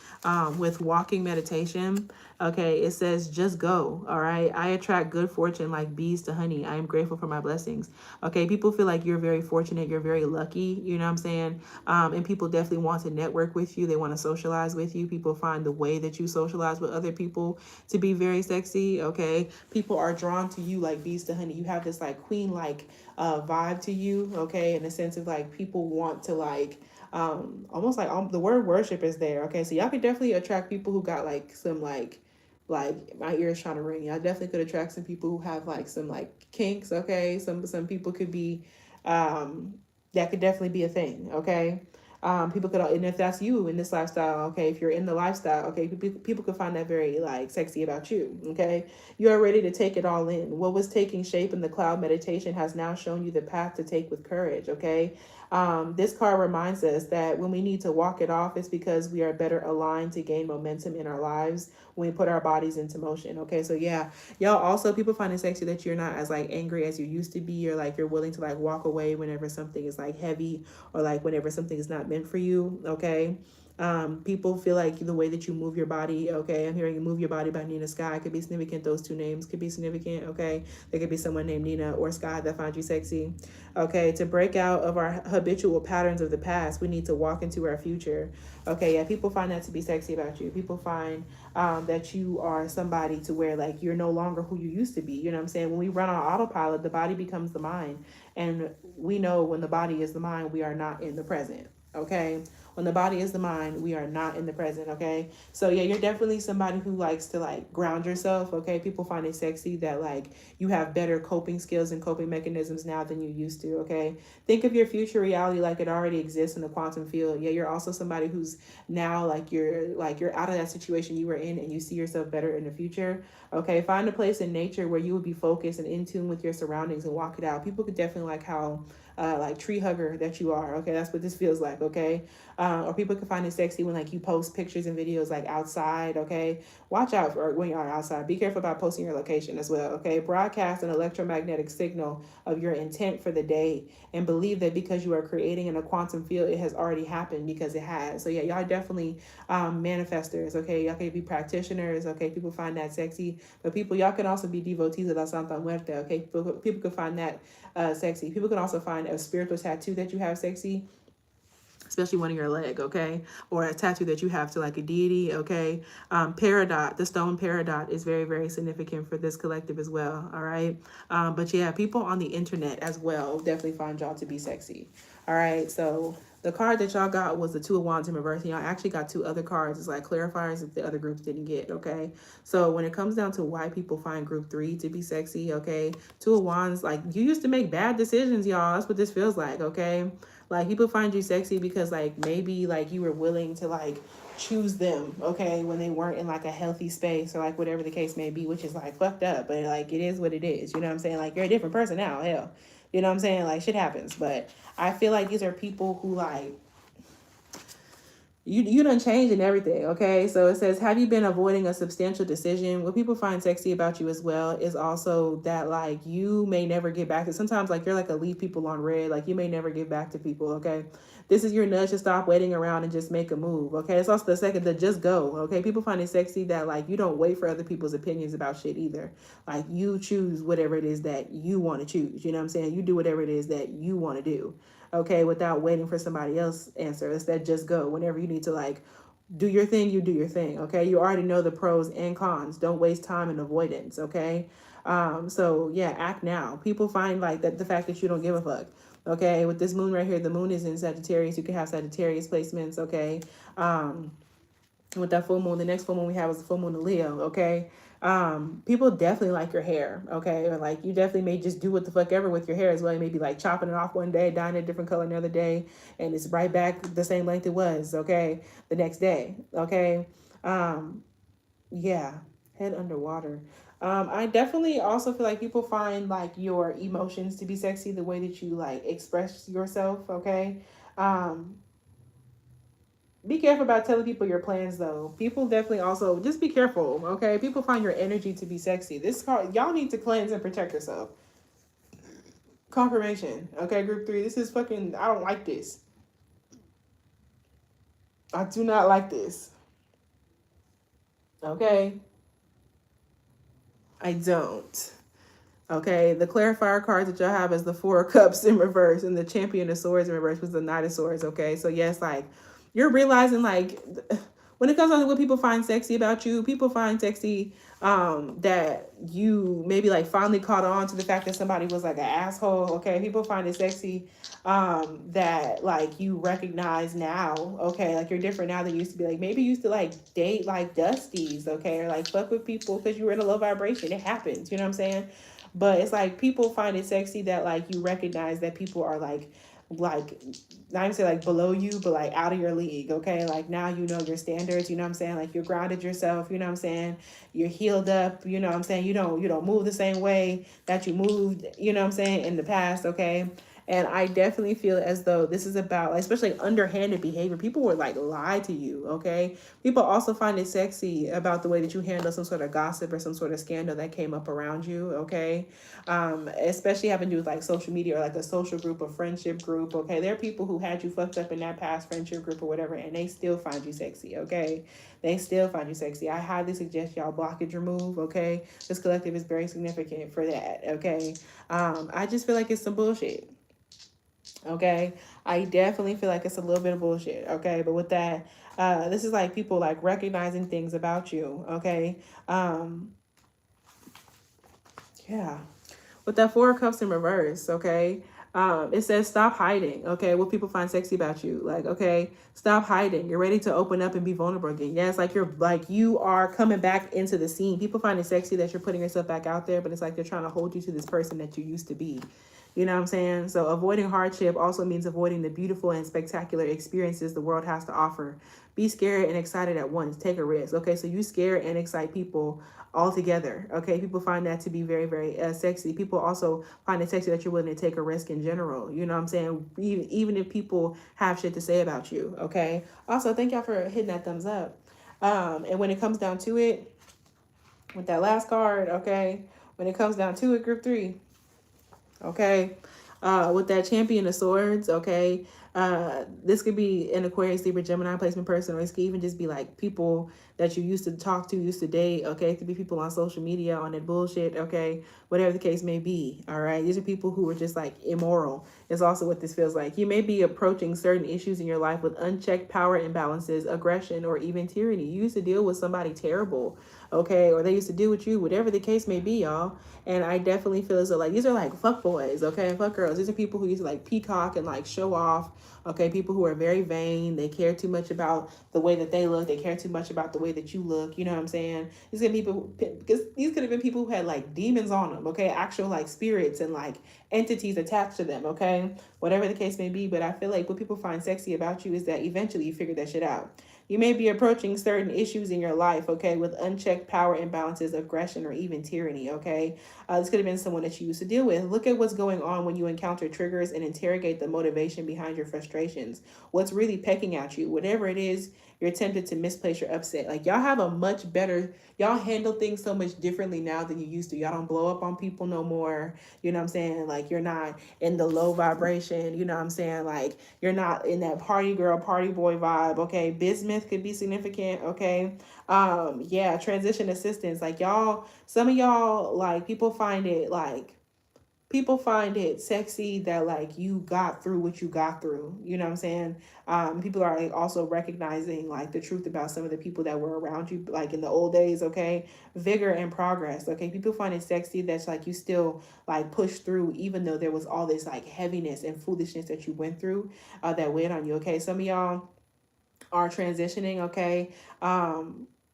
With walking meditation, okay, it says just go, all right. I attract good fortune like bees to honey. I am grateful for my blessings, okay. People feel like you're very fortunate, you're very lucky, you know what I'm saying. And people definitely want to network with you. They want to socialize with you. People find the way that you socialize with other people to be very sexy, okay. People are drawn to you like bees to honey. You have this like queen like vibe to you, okay, in the sense of like people want to like almost like the word worship is there, okay. So y'all could definitely attract people who got like some like my ears trying to ring. Y'all definitely could attract some people who have like some like kinks, okay. Some people could be that could definitely be a thing, okay. People could, and if that's you in this lifestyle, okay, if you're in the lifestyle, okay, people could find that very like sexy about you, okay. You are ready to take it all in. What was taking shape in the cloud meditation has now shown you the path to take with courage, okay. This card reminds us that when we need to walk it off, it's because we are better aligned to gain momentum in our lives when we put our bodies into motion, okay. So yeah, y'all also, people find it sexy that you're not as like angry as you used to be, or like you're willing to like walk away whenever something is like heavy, or like whenever something is not meant for you, okay. People feel like the way that you move your body, okay. I'm hearing Move Your Body by Nina Sky could be significant. Those two names could be significant, okay. There could be someone named Nina or Sky that finds you sexy, okay. To break out of our habitual patterns of the past, we need to walk into our future, okay. Yeah, people find that to be sexy about you. People find that you are somebody to where like you're no longer who you used to be, you know what I'm saying. When we run on autopilot, the body becomes the mind, and we know when the body is the mind, we are not in the present, okay. When the body is the mind, we are not in the present, okay. So yeah, you're definitely somebody who likes to like ground yourself, okay. People find it sexy that like you have better coping skills and coping mechanisms now than you used to, okay. Think of your future reality like it already exists in the quantum field. Yeah, you're also somebody who's now like you're out of that situation you were in, and you see yourself better in the future, okay. Find a place in nature where you would be focused and in tune with your surroundings and walk it out. People could definitely like how like tree hugger that you are. Okay, that's what this feels like. Okay, or people can find it sexy when like you post pictures and videos like outside. Okay, watch out for when you are outside. Be careful about posting your location as well. Okay, broadcast an electromagnetic signal of your intent for the day, and believe that because you are creating in a quantum field, it has already happened, because it has. So yeah, y'all definitely manifestors. Okay, y'all can be practitioners. Okay, people find that sexy, but people, y'all can also be devotees de la Santa Muerte. Okay, people can find that sexy. People can also find a spiritual tattoo that you have sexy, especially one on your leg, okay? Or a tattoo that you have to like a deity, okay? Peridot, the stone peridot is very, very significant for this collective as well, all right? But yeah, people on the internet as well definitely find y'all to be sexy, all right? So the card that y'all got was the Two of Wands in reverse, and y'all actually got two other cards. It's like clarifiers that the other groups didn't get, okay? So when it comes down to why people find group 3 to be sexy, okay? Two of Wands, like you used to make bad decisions, y'all. That's what this feels like, okay? Like people find you sexy because like maybe like you were willing to like choose them, okay, when they weren't in like a healthy space or like whatever the case may be, which is like fucked up, but like it is what it is. You know what I'm saying? Like you're a different person now, hell. You know what I'm saying? Like shit happens. But I feel like these are people who like you done changed and everything, okay? So it says, have you been avoiding a substantial decision? What people find sexy about you as well is also that like you may never get back to, sometimes like you're like a leave people on red, like you may never get back to people, okay? This is your nudge to stop waiting around and just make a move, okay? It's also the second to just go, okay? People find it sexy that like you don't wait for other people's opinions about shit either. Like you choose whatever it is that you want to choose, you know what I'm saying? You do whatever it is that you want to do, okay, without waiting for somebody else answer. It's that just go. Whenever you need to like do your thing, you do your thing, okay? You already know the pros and cons. Don't waste time in avoidance, okay? So yeah, act now. People find like that the fact that you don't give a fuck, okay? With this moon right here, the moon is in Sagittarius. You can have Sagittarius placements, okay? With that full moon, the next full moon we have is the full moon of Leo, okay? People definitely like your hair, okay? Or like you definitely may just do what the fuck ever with your hair as well. You may be like chopping it off one day, dyeing it a different color another day, and it's right back the same length it was, okay? The next day, okay? Yeah, head underwater. I definitely also feel like people find like your emotions to be sexy, the way that you like express yourself, okay? Be careful about telling people your plans, though. People definitely also just be careful, okay? People find your energy to be sexy. This card, y'all need to cleanse and protect yourself. Confirmation, okay? Group 3, this is fucking. I don't like this. I do not like this. Okay, I don't. Okay, the clarifier cards that y'all have is the Four of Cups in reverse and the Champion of Swords in reverse was the Knight of Swords. Okay, so yes, like you're realizing like when it comes on to what people find sexy about you, people find sexy that you maybe like finally caught on to the fact that somebody was like an asshole. Okay, people find it sexy that like you recognize now. Okay, like you're different now than you used to be. Like maybe you used to like date like dusties, okay, or like fuck with people because you were in a low vibration. It happens, you know what I'm saying? But it's like people find it sexy that like you recognize that people are like not even say like below you, but like out of your league, okay? Like now you know your standards, you know what I'm saying? Like you're grounded yourself, you know what I'm saying? You're healed up, you know what I'm saying? You don't move the same way that you moved, you know what I'm saying, in the past, okay? And I definitely feel as though this is about, like, especially underhanded behavior. People would like lie to you, okay? People also find it sexy about the way that you handle some sort of gossip or some sort of scandal that came up around you, okay? Especially having to do with like social media or like a social group or friendship group, okay? There are people who had you fucked up in that past friendship group or whatever, and they still find you sexy, okay? They still find you sexy. I highly suggest y'all blockage remove, okay? This collective is very significant for that, okay? I just feel like it's some bullshit. Okay, I definitely feel like it's a little bit of bullshit. Okay, but with that, this is like people like recognizing things about you. Okay, yeah, with that Four of Cups in reverse. Okay, it says stop hiding. Okay, what people find sexy about you, like, okay, stop hiding. You're ready to open up and be vulnerable again. Yeah, it's like you are coming back into the scene. People find it sexy that you're putting yourself back out there, but it's like they're trying to hold you to this person that you used to be. You know what I'm saying? So avoiding hardship also means avoiding the beautiful and spectacular experiences the world has to offer. Be scared and excited at once. Take a risk. Okay, so you scare and excite people all together. Okay, people find that to be very, very sexy. People also find it sexy that you're willing to take a risk in general. You know what I'm saying? Even if people have shit to say about you. Okay. Also, thank y'all for hitting that thumbs up. And when it comes down to it, with that last card, okay, when it comes down to it, group 3, okay, with that Champion of Swords, okay, this could be an Aquarius, Libra, Gemini placement person, or it could even just be like people that you used to talk to, used to date, okay, it could be people on social media on that bullshit, okay, whatever the case may be, all right, these are people who are just like immoral, is also what this feels like. You may be approaching certain issues in your life with unchecked power imbalances, aggression, or even tyranny. You used to deal with somebody terrible, okay, or they used to deal with you, whatever the case may be, y'all. And I definitely feel as though like these are like fuck boys, okay, and fuck girls. These are people who used to like peacock and like show off, okay, people who are very vain. They care too much about the way that they look. They care too much about the way that you look. You know what I'm saying? These are people, because these could have been people who had like demons on them, okay, actual like spirits and like entities attached to them, okay, whatever the case may be. But I feel like what people find sexy about you is that eventually you figure that shit out. You may be approaching certain issues in your life, okay, with unchecked power imbalances, aggression, or even tyranny, okay? This could have been someone that you used to deal with. Look at what's going on when you encounter triggers and interrogate the motivation behind your frustrations. What's really pecking at you? Whatever it is, you're tempted to misplace your upset. Like, y'all have a much better, y'all handle things so much differently now than you used to. Y'all don't blow up on people no more. You know what I'm saying? Like, you're not in the low vibration. You know what I'm saying? Like, you're not in that party girl, party boy vibe. Okay. Bismuth could be significant. Okay. Yeah, transition assistance. Like, y'all, some of y'all, like, people find it sexy that like you got through what you got through. You know what I'm saying? People are like also recognizing like the truth about some of the people that were around you like in the old days, okay? Vigor and progress, okay? People find it sexy that's like you still like push through even though there was all this like heaviness and foolishness that you went through that weighed on you, okay? Some of y'all are transitioning, okay?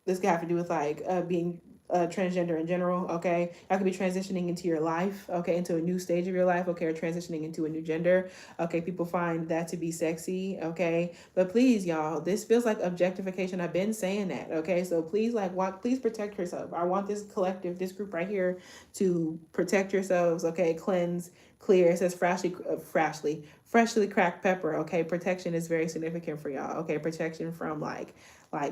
This could have to do with like being transgender in general, okay? Y'all could be transitioning into your life, okay, into a new stage of your life, okay, or transitioning into a new gender, okay? People find that to be sexy, okay? But please, y'all, this feels like objectification. I've been saying that, okay? So please, like, please protect yourself. I want this collective, this group right here, to protect yourselves, okay? Cleanse, clear. It says freshly cracked pepper, okay? Protection is very significant for y'all, okay? Protection from like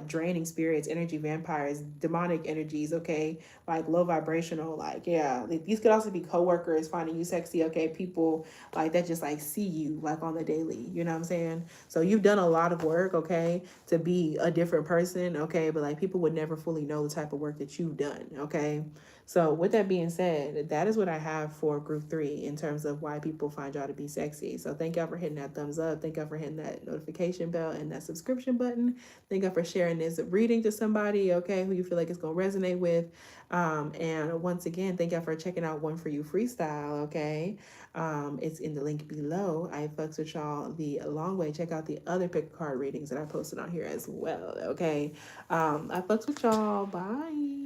draining spirits, energy vampires, demonic energies, okay? Like low vibrational, like, yeah. Like, these could also be coworkers finding you sexy, okay? People like that just like see you like on the daily, you know what I'm saying? So you've done a lot of work, okay, to be a different person, okay? But like people would never fully know the type of work that you've done, okay? So with that being said, that is what I have for group 3 in terms of why people find y'all to be sexy. So thank y'all for hitting that thumbs up. Thank y'all for hitting that notification bell and that subscription button. Thank y'all for sharing this reading to somebody, okay, who you feel like it's going to resonate with. And once again, thank y'all for checking out One For You Freestyle, okay? It's in the link below. I fucks with y'all the long way. Check out the other pick card readings that I posted on here as well, okay? I fucks with y'all. Bye.